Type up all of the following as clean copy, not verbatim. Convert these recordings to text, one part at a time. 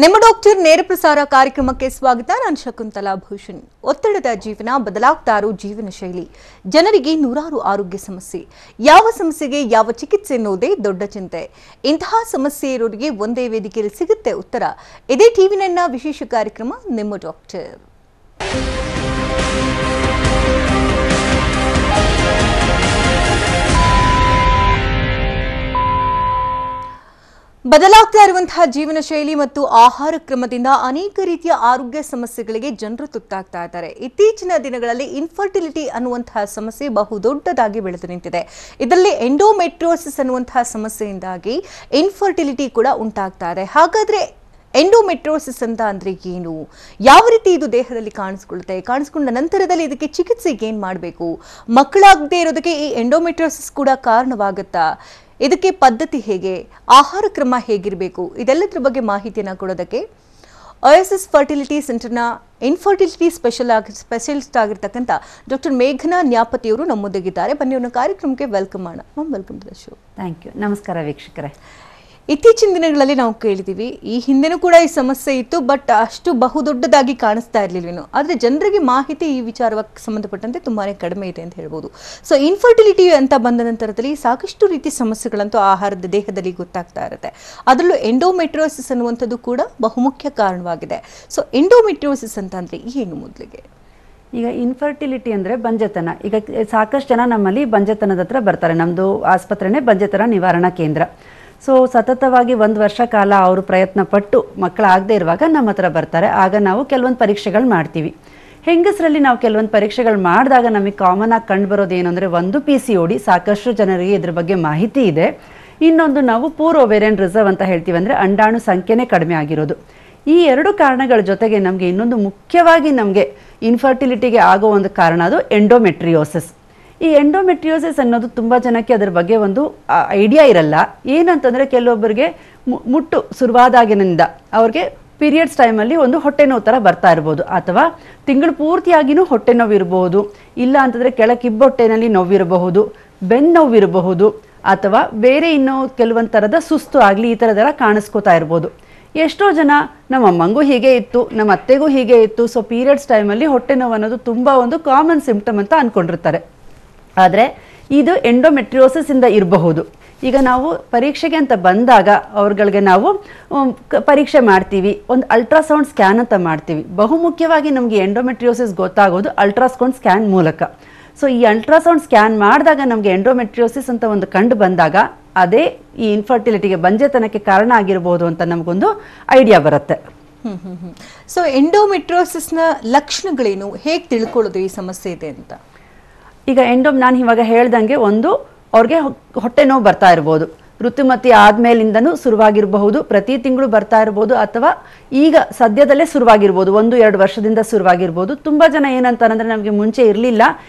ನಿಮ್ಮ ಡಾಕ್ಟರ್ ನೇರ ಪ್ರಸಾರ ಕಾರ್ಯಕ್ರಮಕ್ಕೆ ಸ್ವಾಗತ. ನಾನು ಶಕುಂತಲಾ ಭೂಷಣ್. ಒತ್ತಡದ ಜೀವನ, ಬದಲಾಗ್ತಾ ಇರೋ ಜೀವನ ಶೈಲಿ, ಜನರಿಗೆ ನೂರಾರು ಆರೋಗ್ಯ ಸಮಸ್ಯೆ, ಯಾವ ಸಮಸ್ಯೆಗೆ ಯಾವ ಚಿಕಿತ್ಸೆ ಎನ್ನುವುದೇ ದೊಡ್ಡ ಚಿಂತೆ. ಇಂತಹ ಸಮಸ್ಯೆ ಇರೋರಿಗೆ ಒಂದೇ ವೇದಿಕೆಯಲ್ಲಿ ಸಿಗುತ್ತೆ ಉತ್ತರ. ಇದೇ ಟಿವಿ9ನ ವಿಶೇಷ ಕಾರ್ಯಕ್ರಮ ನಿಮ್ಮ ಡಾಕ್ಟರ್. ಬದಲಾಗ್ತಾ ಇರುವಂತಹ ಜೀವನ ಶೈಲಿ ಮತ್ತು ಆಹಾರ ಕ್ರಮದಿಂದ ಅನೇಕ ರೀತಿಯ ಆರೋಗ್ಯ ಸಮಸ್ಯೆಗಳಿಗೆ ಜನರು ತುತ್ತಾಗ್ತಾ ಇದ್ದಾರೆ. ಇತ್ತೀಚಿನ ದಿನಗಳಲ್ಲಿ ಇನ್ಫರ್ಟಿಲಿಟಿ ಅನ್ನುವಂತಹ ಸಮಸ್ಯೆ ಬಹುದೊಡ್ಡದಾಗಿ ಬೆಳೆದು ನಿಂತಿದೆ. ಇದರಲ್ಲಿ ಎಂಡೋಮೆಟ್ರಿಯೋಸಿಸ್ ಅನ್ನುವಂತಹ ಸಮಸ್ಯೆಯಿಂದಾಗಿ ಇನ್ಫರ್ಟಿಲಿಟಿ ಕೂಡ ಉಂಟಾಗ್ತಾ ಇದೆ. ಹಾಗಾದ್ರೆ ಎಂಡೋಮೆಟ್ರಿಯೋಸಿಸ್ ಅಂತ ಅಂದ್ರೆ ಏನು, ಯಾವ ರೀತಿ ಇದು ದೇಹದಲ್ಲಿ ಕಾಣಿಸ್ಕೊಳ್ಳುತ್ತೆ, ಕಾಣಿಸ್ಕೊಂಡ ನಂತರದಲ್ಲಿ ಇದಕ್ಕೆ ಚಿಕಿತ್ಸೆ ಏನ್ ಮಾಡಬೇಕು, ಮಕ್ಕಳಾಗದೇ ಇರೋದಕ್ಕೆ ಈ ಎಂಡೋಮೆಟ್ರಿಯೋಸಿಸ್ ಕೂಡ ಕಾರಣವಾಗುತ್ತಾ, ಇದಕ್ಕೆ ಪದ್ಧತಿ ಹೇಗೆ, ಆಹಾರ ಕ್ರಮ ಹೇಗಿರಬೇಕು, ಇದೆಲ್ಲದರ ಬಗ್ಗೆ ಮಾಹಿತಿಯನ್ನು ಕೊಡೋದಕ್ಕೆ OSS ಫರ್ಟಿಲಿಟಿ ಸೆಂಟರ್ನ ಇನ್ಫರ್ಟಿಲಿಟಿ ಸ್ಪೆಷಲಿಸ್ಟ್ ಆಗಿರ್ತಕ್ಕಂಥ ಡಾಕ್ಟರ್ ಮೇಘನಾ ನ್ಯಾಪತಿಯವರು ನಮ್ಮೊಂದಿಗಿದ್ದಾರೆ. ಬನ್ನಿ ಅವ್ರನ್ನ ಕಾರ್ಯಕ್ರಮಕ್ಕೆ ವೆಲ್ಕಮ್ ಮಾಡೋಣ. Ma'am, welcome to the show. Thank you. ನಮಸ್ಕಾರ ವೀಕ್ಷಕರೇ. ಇತ್ತೀಚಿನ ದಿನಗಳಲ್ಲಿ ನಾವು ಕೇಳಿದ್ದೀವಿ, ಈ ಹಿಂದೆನೂ ಕೂಡ ಈ ಸಮಸ್ಯೆ ಇತ್ತು, ಬಟ್ ಅಷ್ಟು ಬಹುದೊಡ್ಡದಾಗಿ ಕಾಣಿಸ್ತಾ ಇರಲಿಲ್ವೇನೋ. ಆದರೆ ಜನರಿಗೆ ಮಾಹಿತಿ ಈ ವಿಚಾರಕ್ಕೆ ಸಂಬಂಧಪಟ್ಟಂತೆ ತುಂಬಾ ಕಡಿಮೆ ಇದೆ ಅಂತ ಹೇಳ್ಬೋದು. ಸೊ ಇನ್ಫರ್ಟಿಲಿಟಿ ಅಂತ ಬಂದ ನಂತರದಲ್ಲಿ ಸಾಕಷ್ಟು ರೀತಿ ಸಮಸ್ಯೆಗಳಂತೂ ಆಹಾರದ ದೇಹದಲ್ಲಿ ಗೊತ್ತಾಗ್ತಾ ಇರುತ್ತೆ. ಅದರಲ್ಲೂ ಎಂಡೋಮೆಟ್ರಿಯೋಸಿಸ್ ಅನ್ನುವಂಥದ್ದು ಕೂಡ ಬಹುಮುಖ್ಯ ಕಾರಣವಾಗಿದೆ. ಸೊ ಎಂಡೋಮೆಟ್ರಿಯೋಸಿಸ್ ಅಂತ ಅಂದರೆ ಏನು ಮೊದಲಿಗೆ? ಈಗ ಇನ್ಫರ್ಟಿಲಿಟಿ ಅಂದರೆ ಬಂಜೆತನ. ಈಗ ಸಾಕಷ್ಟು ಜನ ನಮ್ಮಲ್ಲಿ ಬಂಜೆತನದ ಹತ್ರ ಬರ್ತಾರೆ. ನಮ್ಮದು ಆಸ್ಪತ್ರೆನೇ ಬಂಜೆತನ ನಿವಾರಣಾ ಕೇಂದ್ರ. ಸೊ ಸತತವಾಗಿ 1 ವರ್ಷ ಕಾಲ ಅವರು ಪ್ರಯತ್ನ ಪಟ್ಟು ಮಕ್ಕಳಾಗದೇ ಇರುವಾಗ ನಮ್ಮ ಹತ್ರ ಬರ್ತಾರೆ. ಆಗ ನಾವು ಕೆಲವೊಂದು ಪರೀಕ್ಷೆಗಳು ಮಾಡ್ತೀವಿ. ಹೆಂಗಸರಲ್ಲಿ ನಾವು ಕೆಲವೊಂದು ಪರೀಕ್ಷೆಗಳು ಮಾಡಿದಾಗ ನಮಗೆ ಕಾಮನ್ ಆಗಿ ಕಂಡು ಬರೋದು ಏನು ಅಂದರೆ, ಒಂದು PCOD, ಸಾಕಷ್ಟು ಜನರಿಗೆ ಇದ್ರ ಬಗ್ಗೆ ಮಾಹಿತಿ ಇದೆ. ಇನ್ನೊಂದು ನಾವು ಪೂರ್ ಓವೇರಿಯನ್ ರಿಸರ್ವ್ ಅಂತ ಹೇಳ್ತೀವಿ, ಅಂದರೆ ಅಂಡಾಣು ಸಂಖ್ಯೆನೇ ಕಡಿಮೆ ಆಗಿರೋದು. ಈ 2 ಕಾರಣಗಳ ಜೊತೆಗೆ ನಮಗೆ ಇನ್ನೊಂದು ಮುಖ್ಯವಾಗಿ ನಮಗೆ ಇನ್ಫರ್ಟಿಲಿಟಿಗೆ ಆಗೋ ಒಂದು ಕಾರಣ, ಅದು ಎಂಡೋಮೆಟ್ರಿಯೋಸಿಸ್. ಈ ಎಂಡೋಮೆಟ್ರಿಯೋಸಿಸ್ ಅನ್ನೋದು ತುಂಬ ಜನಕ್ಕೆ ಅದರ ಬಗ್ಗೆ ಒಂದು ಐಡಿಯಾ ಇರಲ್ಲ. ಏನಂತಂದರೆ, ಕೆಲವೊಬ್ಬರಿಗೆ ಮುಟ್ಟು ಶುರುವಾದಾಗಿನಿಂದ ಅವ್ರಿಗೆ ಪೀರಿಯಡ್ಸ್ ಟೈಮಲ್ಲಿ ಒಂದು ಹೊಟ್ಟೆ ನೋವು ಥರ ಬರ್ತಾ ಇರ್ಬೋದು, ಅಥವಾ ತಿಂಗಳು ಪೂರ್ತಿಯಾಗಿಯೂ ಹೊಟ್ಟೆ ನೋವು ಇರಬಹುದು, ಇಲ್ಲ ಅಂತಂದರೆ ಕೆಳಕಿಬ್ಬೊಟ್ಟೆನಲ್ಲಿ ನೋವಿರಬಹುದು, ಬೆನ್ನು ನೋವಿರಬಹುದು, ಅಥವಾ ಬೇರೆ ಇನ್ನೂ ಕೆಲವೊಂದು ಥರದ ಸುಸ್ತು ಆಗಲಿ, ಈ ಥರದೆಲ್ಲ ಕಾಣಿಸ್ಕೋತಾ ಇರ್ಬೋದು. ಎಷ್ಟೋ ಜನ ನಮ್ಮ ಅಮ್ಮಂಗೂ ಹೀಗೆ ಇತ್ತು, ನಮ್ಮ ಅತ್ತೆಗೂ ಹೀಗೆ ಇತ್ತು, ಸೊ ಪೀರಿಯಡ್ಸ್ ಟೈಮಲ್ಲಿ ಹೊಟ್ಟೆ ನೋವು ಅನ್ನೋದು ತುಂಬ ಒಂದು ಕಾಮನ್ ಸಿಂಪ್ಟಮ್ ಅಂತ ಅಂದ್ಕೊಂಡಿರ್ತಾರೆ. ಆದರೆ ಇದು ಎಂಡೋಮೆಟ್ರಿಯೋಸಿಸ್ ಇಂದ ಇರಬಹುದು. ಈಗ ನಾವು ಪರೀಕ್ಷೆಗೆ ಅಂತ ಬಂದಾಗ ಅವ್ರಗಳಿಗೆ ನಾವು ಪರೀಕ್ಷೆ ಮಾಡ್ತೀವಿ, ಒಂದು ಅಲ್ಟ್ರಾಸೌಂಡ್ ಸ್ಕ್ಯಾನ್ ಅಂತ ಮಾಡ್ತೀವಿ. ಬಹುಮುಖ್ಯವಾಗಿ ನಮಗೆ ಎಂಡೋಮೆಟ್ರಿಯೋಸಿಸ್ ಗೊತ್ತಾಗೋದು ಅಲ್ಟ್ರಾಸೌಂಡ್ ಸ್ಕ್ಯಾನ್ ಮೂಲಕ. ಸೊ ಈ ಅಲ್ಟ್ರಾಸೌಂಡ್ ಸ್ಕ್ಯಾನ್ ಮಾಡಿದಾಗ ನಮಗೆ ಎಂಡೋಮೆಟ್ರಿಯೋಸಿಸ್ ಅಂತ ಒಂದು ಕಂಡು ಬಂದಾಗ ಅದೇ ಈ ಇನ್ಫರ್ಟಿಲಿಟಿಗೆ, ಬಂಜೆತನಕ್ಕೆ ಕಾರಣ ಆಗಿರ್ಬೋದು ಅಂತ ನಮಗೊಂದು ಐಡಿಯಾ ಬರುತ್ತೆ. ಸೊ ಎಂಡೋಮೆಟ್ರಿಯೋಸಿಸ್ನ ಲಕ್ಷಣಗಳೇನು, ಹೇಗೆ ತಿಳ್ಕೊಳ್ಳೋದು ಈ ಸಮಸ್ಯೆ ಇದೆ ಅಂತ? ಈಗ ನಾನು ಇವಾಗ ಹೇಳ್ದಂಗೆ, ಒಂದು ಅವ್ರಿಗೆ ಹೊಟ್ಟೆ ನೋವು ಬರ್ತಾ ಇರ್ಬೋದು, ಋತುಮತಿ ಆದ್ಮೇಲಿಂದನೂ ಶುರುವಾಗಿರಬಹುದು, ಪ್ರತಿ ತಿಂಗಳು ಬರ್ತಾ ಇರ್ಬೋದು, ಅಥವಾ ಈಗ ಸದ್ಯದಲ್ಲೇ ಶುರುವಾಗಿರ್ಬೋದು, 1-2 ವರ್ಷದಿಂದ ಶುರುವಾಗಿರ್ಬೋದು. ತುಂಬ ಜನ ಏನಂತಾರಂದ್ರೆ, ನಮಗೆ ಮುಂಚೆ ಇರಲಿಲ್ಲ,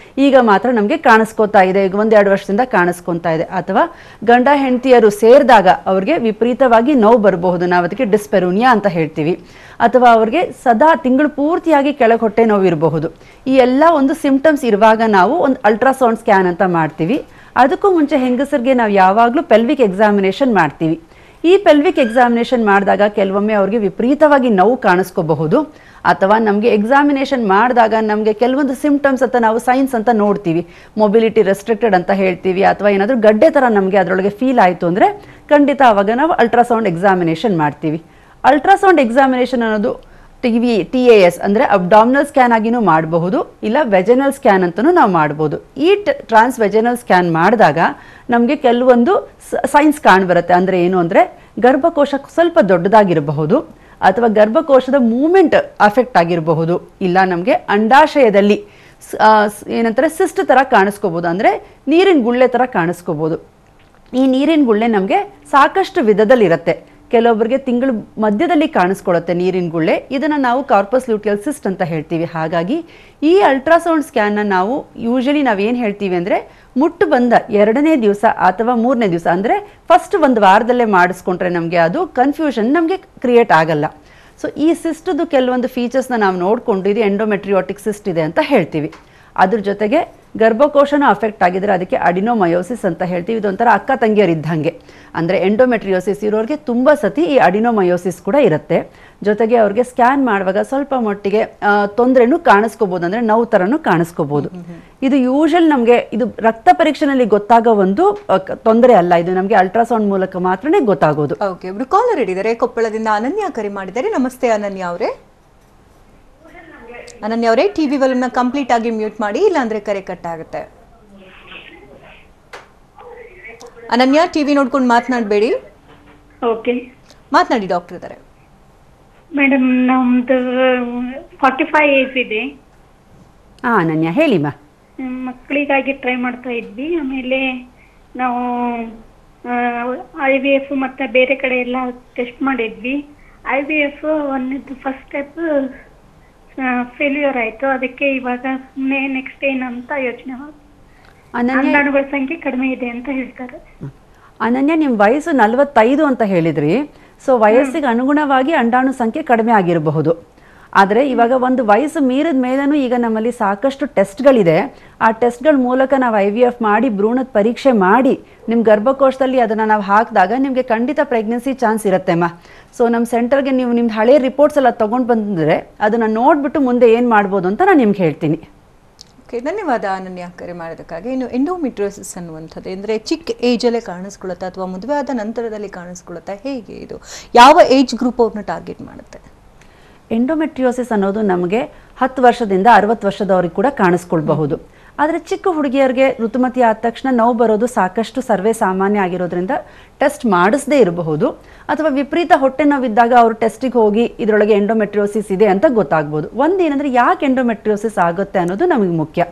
ಈಗ ಮಾತ್ರ ನಮಗೆ ಕಾಣಿಸ್ಕೋತಾ ಇದೆ, ಈಗ 1-2 ವರ್ಷದಿಂದ ಕಾಣಿಸ್ಕೊತಾ ಇದೆ. ಅಥವಾ ಗಂಡ ಹೆಂಡತಿಯರು ಸೇರಿದಾಗ ಅವ್ರಿಗೆ ವಿಪರೀತವಾಗಿ ನೋವು ಬರಬಹುದು, ನಾವು ಅದಕ್ಕೆ ಡಿಸ್ಪೆರೋನಿಯಾ ಅಂತ ಹೇಳ್ತೀವಿ. ಅಥವಾ ಅವ್ರಿಗೆ ಸದಾ ತಿಂಗಳು ಪೂರ್ತಿಯಾಗಿ ಕೆಳಗೆ ಹೊಟ್ಟೆ ನೋವು ಇರಬಹುದು. ಈ ಎಲ್ಲ ಒಂದು ಸಿಂಪ್ಟಮ್ಸ್ ಇರುವಾಗ ನಾವು ಒಂದು ಅಲ್ಟ್ರಾಸೌಂಡ್ ಸ್ಕ್ಯಾನ್ ಅಂತ ಮಾಡ್ತೀವಿ. ಅದಕ್ಕೂ ಮುಂಚೆ ಹೆಂಗಸರಿಗೆ ನಾವು ಯಾವಾಗಲೂ ಪೆಲ್ವಿಕ್ ಎಕ್ಸಾಮಿನೇಷನ್ ಮಾಡ್ತೀವಿ. ಈ ಪೆಲ್ವಿಕ್ ಎಕ್ಸಾಮಿನೇಷನ್ ಮಾಡಿದಾಗ ಕೆಲವೊಮ್ಮೆ ಅವ್ರಿಗೆ ವಿಪರೀತವಾಗಿ ನೋವು ಕಾಣಿಸ್ಕೋಬಹುದು, ಅಥವಾ ನಮಗೆ ಎಕ್ಸಾಮಿನೇಷನ್ ಮಾಡಿದಾಗ ನಮಗೆ ಕೆಲವೊಂದು ಸಿಂಪ್ಟಮ್ಸ್ ಅಂತ ನಾವು ಸೈನ್ಸ್ ಅಂತ ನೋಡ್ತೀವಿ. ಮೊಬಿಲಿಟಿ ರೆಸ್ಟ್ರಿಕ್ಟೆಡ್ ಅಂತ ಹೇಳ್ತೀವಿ, ಅಥವಾ ಏನಾದರೂ ಗಡ್ಡೆ ಥರ ನಮಗೆ ಅದರೊಳಗೆ ಫೀಲ್ ಆಯಿತು ಅಂದರೆ ಖಂಡಿತ ಆವಾಗ ನಾವು ಅಲ್ಟ್ರಾಸೌಂಡ್ ಎಕ್ಸಾಮಿನೇಷನ್ ಮಾಡ್ತೀವಿ. ಅಲ್ಟ್ರಾಸೌಂಡ್ ಎಕ್ಸಾಮಿನೇಷನ್ ಅನ್ನೋದು TAS ಅಂದರೆ ಅಬ್ಡಾಮಿನಲ್ ಸ್ಕ್ಯಾನ್ ಆಗಿನೂ ಮಾಡಬಹುದು, ಇಲ್ಲ ವೆಜೆನಲ್ ಸ್ಕ್ಯಾನ್ ಅಂತಲೂ ನಾವು ಮಾಡ್ಬೋದು. ಈ ಟ್ರಾನ್ಸ್ ವೆಜೆನಲ್ ಸ್ಕ್ಯಾನ್ ಮಾಡಿದಾಗ ನಮಗೆ ಕೆಲವೊಂದು ಸೈನ್ಸ್ ಕಾಣ್ಬರುತ್ತೆ. ಅಂದರೆ ಏನು ಅಂದರೆ, ಗರ್ಭಕೋಶ ಸ್ವಲ್ಪ ದೊಡ್ಡದಾಗಿರಬಹುದು, ಅಥವಾ ಗರ್ಭಕೋಶದ ಮೂಮೆಂಟ್ ಅಫೆಕ್ಟ್ ಆಗಿರಬಹುದು, ಇಲ್ಲ ನಮಗೆ ಅಂಡಾಶಯದಲ್ಲಿ ಏನಂತಾರೆ ಸಿಸ್ಟ್ ಥರ ಕಾಣಿಸ್ಕೋಬೋದು, ಅಂದರೆ ನೀರಿನ ಗುಳ್ಳೆ ಥರ ಕಾಣಿಸ್ಕೋಬೋದು. ಈ ನೀರಿನ ಗುಳ್ಳೆ ನಮಗೆ ಸಾಕಷ್ಟು ವಿಧದಲ್ಲಿರುತ್ತೆ. ಕೆಲವೊಬ್ಬರಿಗೆ ತಿಂಗಳು ಮಧ್ಯದಲ್ಲಿ ಕಾಣಿಸ್ಕೊಳ್ಳುತ್ತೆ ನೀರಿನ ಗುಳ್ಳೆ, ಇದನ್ನು ನಾವು ಕಾರ್ಪಸ್ ಲ್ಯೂಟಿಯಲ್ ಸಿಸ್ಟ್ ಅಂತ ಹೇಳ್ತೀವಿ. ಹಾಗಾಗಿ ಈ ಅಲ್ಟ್ರಾಸೌಂಡ್ ಸ್ಕ್ಯಾನ್ನ ನಾವು ಯೂಶಲಿ ನಾವೇನು ಹೇಳ್ತೀವಿ ಅಂದರೆ, ಮುಟ್ಟು ಬಂದ 2ನೇ ದಿವಸ ಅಥವಾ 3ನೇ ದಿವಸ, ಅಂದರೆ ಫಸ್ಟ್ 1 ವಾರದಲ್ಲೇ ಮಾಡಿಸ್ಕೊಂಡ್ರೆ ನಮಗೆ ಅದು ಕನ್ಫ್ಯೂಷನ್ ನಮಗೆ ಕ್ರಿಯೇಟ್ ಆಗಲ್ಲ. ಸೊ ಈ ಸಿಸ್ಟದು ಕೆಲವೊಂದು ಫೀಚರ್ಸ್ನ ನಾವು ನೋಡಿಕೊಂಡು ಇದು ಎಂಡೋಮೆಟ್ರಿಯೋಟಿಕ್ ಸಿಸ್ಟ್ ಇದೆ ಅಂತ ಹೇಳ್ತೀವಿ. ಅದ್ರ ಜೊತೆಗೆ ಗರ್ಭಕೋಶನೂ ಅಫೆಕ್ಟ್ ಆಗಿದ್ರೆ ಅದಕ್ಕೆ ಅಡಿನೋಮಯೋಸಿಸ್ ಅಂತ ಹೇಳ್ತೀವಿ. ಇದೊಂಥರ ಅಕ್ಕ ತಂಗಿಯರು ಇದ್ದಂಗೆ. ಅಂದರೆ ಎಂಡೋಮೆಟ್ರಿಯೋಸಿಸ್ ಇರೋರಿಗೆ ತುಂಬ ಸತಿ ಈ ಅಡಿನೋಮಯೋಸಿಸ್ ಕೂಡ ಇರುತ್ತೆ. ಜೊತೆಗೆ ಅವ್ರಿಗೆ ಸ್ಕ್ಯಾನ್ ಮಾಡುವಾಗ ಸ್ವಲ್ಪ ಮಟ್ಟಿಗೆ ತೊಂದರೆನೂ ಕಾಣಿಸ್ಕೋಬೋದು, ಅಂದರೆ ನೋವು ಥರನೂ ಕಾಣಿಸ್ಕೋಬೋದು. ಇದು ಯೂಶಲ್ ನಮಗೆ ಇದು ರಕ್ತ ಪರೀಕ್ಷೆನಲ್ಲಿ ಗೊತ್ತಾಗೋ ಒಂದು ತೊಂದರೆ ಅಲ್ಲ, ಇದು ನಮಗೆ ಅಲ್ಟ್ರಾಸೌಂಡ್ ಮೂಲಕ ಮಾತ್ರನೇ ಗೊತ್ತಾಗೋದು. ಓಕೆ, ಇಬ್ರು ಕಾಲರ್ ಹಿಡಿದರೆ ಕೊಪ್ಪಳದಿಂದ ಅನನ್ಯ ಕರೆ ಮಾಡಿದ್ದಾರೆ. ನಮಸ್ತೆ ಅನನ್ಯ ಅವರೇ. ಅನನ್ಯ ಅವರೇ, ಟಿವಿ ವಾಲ್ಯೂಮ್ನ ಕಂಪ್ಲೀಟ್ ಆಗಿ ಮ್ಯೂಟ್ ಮಾಡಿ, ಇಲ್ಲಾಂದ್ರೆ ಕರೆ ಕಟ್ ಆಗುತ್ತೆ. ಅನನ್ಯ, ಟಿವಿ ನೋಡ್ಕೊಂಡು ಮಾತನಾಡಬೇಡಿ. ಓಕೆ, ಮಾತನಾಡಿ, ಡಾಕ್ಟರ್ ಇದ್ದಾರೆ. ಮೇಡಮ್ ನಮ್ದು 45 ಏಜ್ ಇದೆ. ಅನನ್ಯ ಹೇಳಿಮ್ಮ. ಮಕ್ಕಳಿಗಾಗಿ ಟ್ರೈ ಮಾಡ್ತಾ ಇದ್ವಿ. ಆಮೇಲೆ ನಾವು IVF ಮತ್ತೆ ಬೇರೆ ಕಡೆ ಎಲ್ಲ ಟೆಸ್ಟ್ ಮಾಡಿದ್ವಿ. IVF ಒಂದಿದ್ದು ಫಸ್ಟ್ ಸ್ಟೆಪ್ ಫೇಲ್ಯೂರ್ ಆಯ್ತು. ಅದಕ್ಕೆ ಇವಾಗ ನೆಕ್ಸ್ಟ್ ಏನಂತ ಯೋಚನೆ ಮಾಡಿ ಅಂಡಾಣುಗಳ ಸಂಖ್ಯೆ ಕಡಿಮೆ ಇದೆ ಅಂತ ಹೇಳ್ತಾರೆ. ಅನನ್ಯ, ನಿಮ್ಮ ವಯಸ್ಸು 45 ಅಂತ ಹೇಳಿದ್ರಿ. ಸೊ ವಯಸ್ಸಿಗೆ ಅನುಗುಣವಾಗಿ ಅಂಡಾಣು ಸಂಖ್ಯೆ ಕಡಿಮೆ ಆಗಿರಬಹುದು. ಆದರೆ ಇವಾಗ ಒಂದು ವಯಸ್ಸು ಮೀರಿದ ಮೇಲೂ ಈಗ ನಮ್ಮಲ್ಲಿ ಸಾಕಷ್ಟು ಟೆಸ್ಟ್ಗಳಿದೆ. ಆ ಟೆಸ್ಟ್ಗಳ ಮೂಲಕ ನಾವು IVF ಮಾಡಿ ಭ್ರೂಣದ ಪರೀಕ್ಷೆ ಮಾಡಿ ನಿಮ್ಮ ಗರ್ಭಕೋಶದಲ್ಲಿ ಅದನ್ನು ನಾವು ಹಾಕಿದಾಗ ನಿಮಗೆ ಖಂಡಿತ ಪ್ರೆಗ್ನೆನ್ಸಿ ಚಾನ್ಸ್ ಇರುತ್ತೆಮ್ಮ. ಸೊ ನಮ್ಮ ಸೆಂಟರ್ಗೆ ನೀವು ನಿಮ್ದು ಹಳೆ ರಿಪೋರ್ಟ್ಸ್ ಎಲ್ಲ ತೊಗೊಂಡು ಬಂದರೆ ಅದನ್ನು ನೋಡಿಬಿಟ್ಟು ಮುಂದೆ ಏನು ಮಾಡ್ಬೋದು ಅಂತ ನಾನು ನಿಮ್ಗೆ ಹೇಳ್ತೀನಿ. ಓಕೆ, ಧನ್ಯವಾದ ಅನನ್ಯ ಕರೆ ಮಾಡೋದಕ್ಕಾಗಿ. ಇನ್ನು ಎಂಡೋಮೆಟ್ರಿಯೋಸಿಸ್ ಅನ್ನುವಂಥದ್ದು ಅಂದರೆ ಚಿಕ್ಕ ಏಜಲ್ಲೇ ಕಾಣಿಸ್ಕೊಳ್ಳುತ್ತಾ ಅಥವಾ ಮದುವೆ ಆದ ನಂತರದಲ್ಲಿ ಕಾಣಿಸ್ಕೊಳ್ಳುತ್ತಾ, ಹೇಗೆ ಇದು ಯಾವ ಏಜ್ ಗ್ರೂಪ್ ಅವ್ರನ್ನ ಟಾರ್ಗೆಟ್ ಮಾಡುತ್ತೆ? ಎಂಡೋಮೆಟ್ರಿಯೋಸಿಸ್ ಅನ್ನೋದು ನಮಗೆ 10 ವರ್ಷದಿಂದ 60 ವರ್ಷದವ್ರಿಗೆ ಕೂಡ ಕಾಣಿಸ್ಕೊಳ್ಬಹುದು. ಆದರೆ ಚಿಕ್ಕ ಹುಡುಗಿಯರಿಗೆ ಋತುಮತಿ ಆದ ತಕ್ಷಣ ನೋವು ಬರೋದು ಸಾಕಷ್ಟು ಸರ್ವೇ ಸಾಮಾನ್ಯ ಆಗಿರೋದ್ರಿಂದ ಟೆಸ್ಟ್ ಮಾಡಿಸದೇ ಇರಬಹುದು. ಅಥವಾ ವಿಪರೀತ ಹೊಟ್ಟೆ ನೋವಿದ್ದಾಗ ಅವರು ಟೆಸ್ಟಿಗೆ ಹೋಗಿ ಇದರೊಳಗೆ ಎಂಡೋಮೆಟ್ರಿಯೋಸಿಸ್ ಇದೆ ಅಂತ ಗೊತ್ತಾಗ್ಬೋದು. ಒಂದೇನೆಂದರೆ ಯಾಕೆ ಎಂಡೋಮೆಟ್ರಿಯೋಸಿಸ್ ಆಗುತ್ತೆ ಅನ್ನೋದು ನಮಗೆ ಮುಖ್ಯ.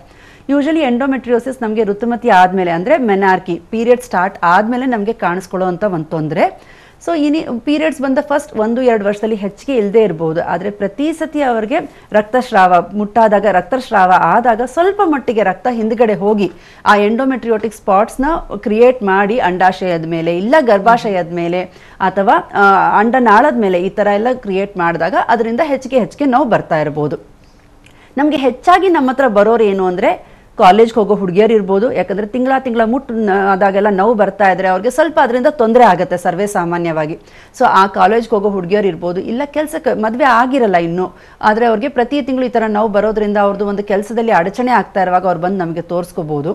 ಯೂಶಲಿ ಎಂಡೋಮೆಟ್ರಿಯೋಸಿಸ್ ನಮಗೆ ಋತುಮತಿ ಆದಮೇಲೆ, ಅಂದರೆ ಮೆನಾರ್ಕಿ ಪೀರಿಯಡ್ ಸ್ಟಾರ್ಟ್ ಆದಮೇಲೆ ನಮಗೆ ಕಾಣಿಸ್ಕೊಳ್ಳೋ ಅಂಥ ಒಂದು ತೊಂದರೆ. ಸೊ ಪೀರಿಯಡ್ಸ್ ಬಂದ ಫಸ್ಟ್ 1-2 ವರ್ಷದಲ್ಲಿ ಹೆಚ್ಚಿಗೆ ಇಲ್ಲದೆ ಇರಬಹುದು. ಆದರೆ ಪ್ರತಿ ಸತಿ ಅವರಿಗೆ ರಕ್ತಸ್ರಾವ ಮುಟ್ಟಾದಾಗ, ರಕ್ತಸ್ರಾವ ಆದಾಗ ಸ್ವಲ್ಪ ಮಟ್ಟಿಗೆ ರಕ್ತ ಹಿಂದ್ಗಡೆ ಹೋಗಿ ಆ ಎಂಡೋಮೆಟ್ರಿಯೋಟಿಕ್ ಸ್ಪಾಟ್ಸ್ನ ಕ್ರಿಯೇಟ್ ಮಾಡಿ ಅಂಡಾಶಯದ ಮೇಲೆ ಇಲ್ಲ ಗರ್ಭಾಶಯದ ಮೇಲೆ ಅಥವಾ ಅಂಡನಾಳದ ಮೇಲೆ ಈ ಥರ ಎಲ್ಲ ಕ್ರಿಯೇಟ್ ಮಾಡಿದಾಗ ಅದರಿಂದ ಹೆಚ್ಚಿಗೆ ನೋವು ಬರ್ತಾ ಇರ್ಬೋದು. ನಮಗೆ ಹೆಚ್ಚಾಗಿ ನಮ್ಮ ಹತ್ರ ಬರೋರು ಏನು ಅಂದರೆ ಕಾಲೇಜ್ಗೆ ಹೋಗೋ ಹುಡುಗಿಯರು ಇರ್ಬೋದು. ಯಾಕಂದರೆ ತಿಂಗಳ ಮುಟ್ಟು ಆದಾಗೆಲ್ಲ ನೋವು ಬರ್ತಾ ಇದ್ರೆ ಅವ್ರಿಗೆ ಸ್ವಲ್ಪ ಅದರಿಂದ ತೊಂದರೆ ಆಗುತ್ತೆ ಸರ್ವೇ ಸಾಮಾನ್ಯವಾಗಿ. ಸೊ ಆ ಕಾಲೇಜ್ಗೆ ಹೋಗೋ ಹುಡುಗಿಯರು ಇರ್ಬೋದು. ಇಲ್ಲ ಕೆಲಸಕ್ಕೆ ಮದುವೆ ಆಗಿರಲ್ಲ ಇನ್ನೂ, ಆದರೆ ಅವ್ರಿಗೆ ಪ್ರತಿ ತಿಂಗಳು ಈ ಥರ ನೋವು ಬರೋದ್ರಿಂದ ಅವ್ರದ್ದು ಒಂದು ಕೆಲಸದಲ್ಲಿ ಅಡಚಣೆ ಆಗ್ತಾ ಇರುವಾಗ ಅವ್ರು ಬಂದು ನಮಗೆ ತೋರಿಸ್ಕೋಬೋದು.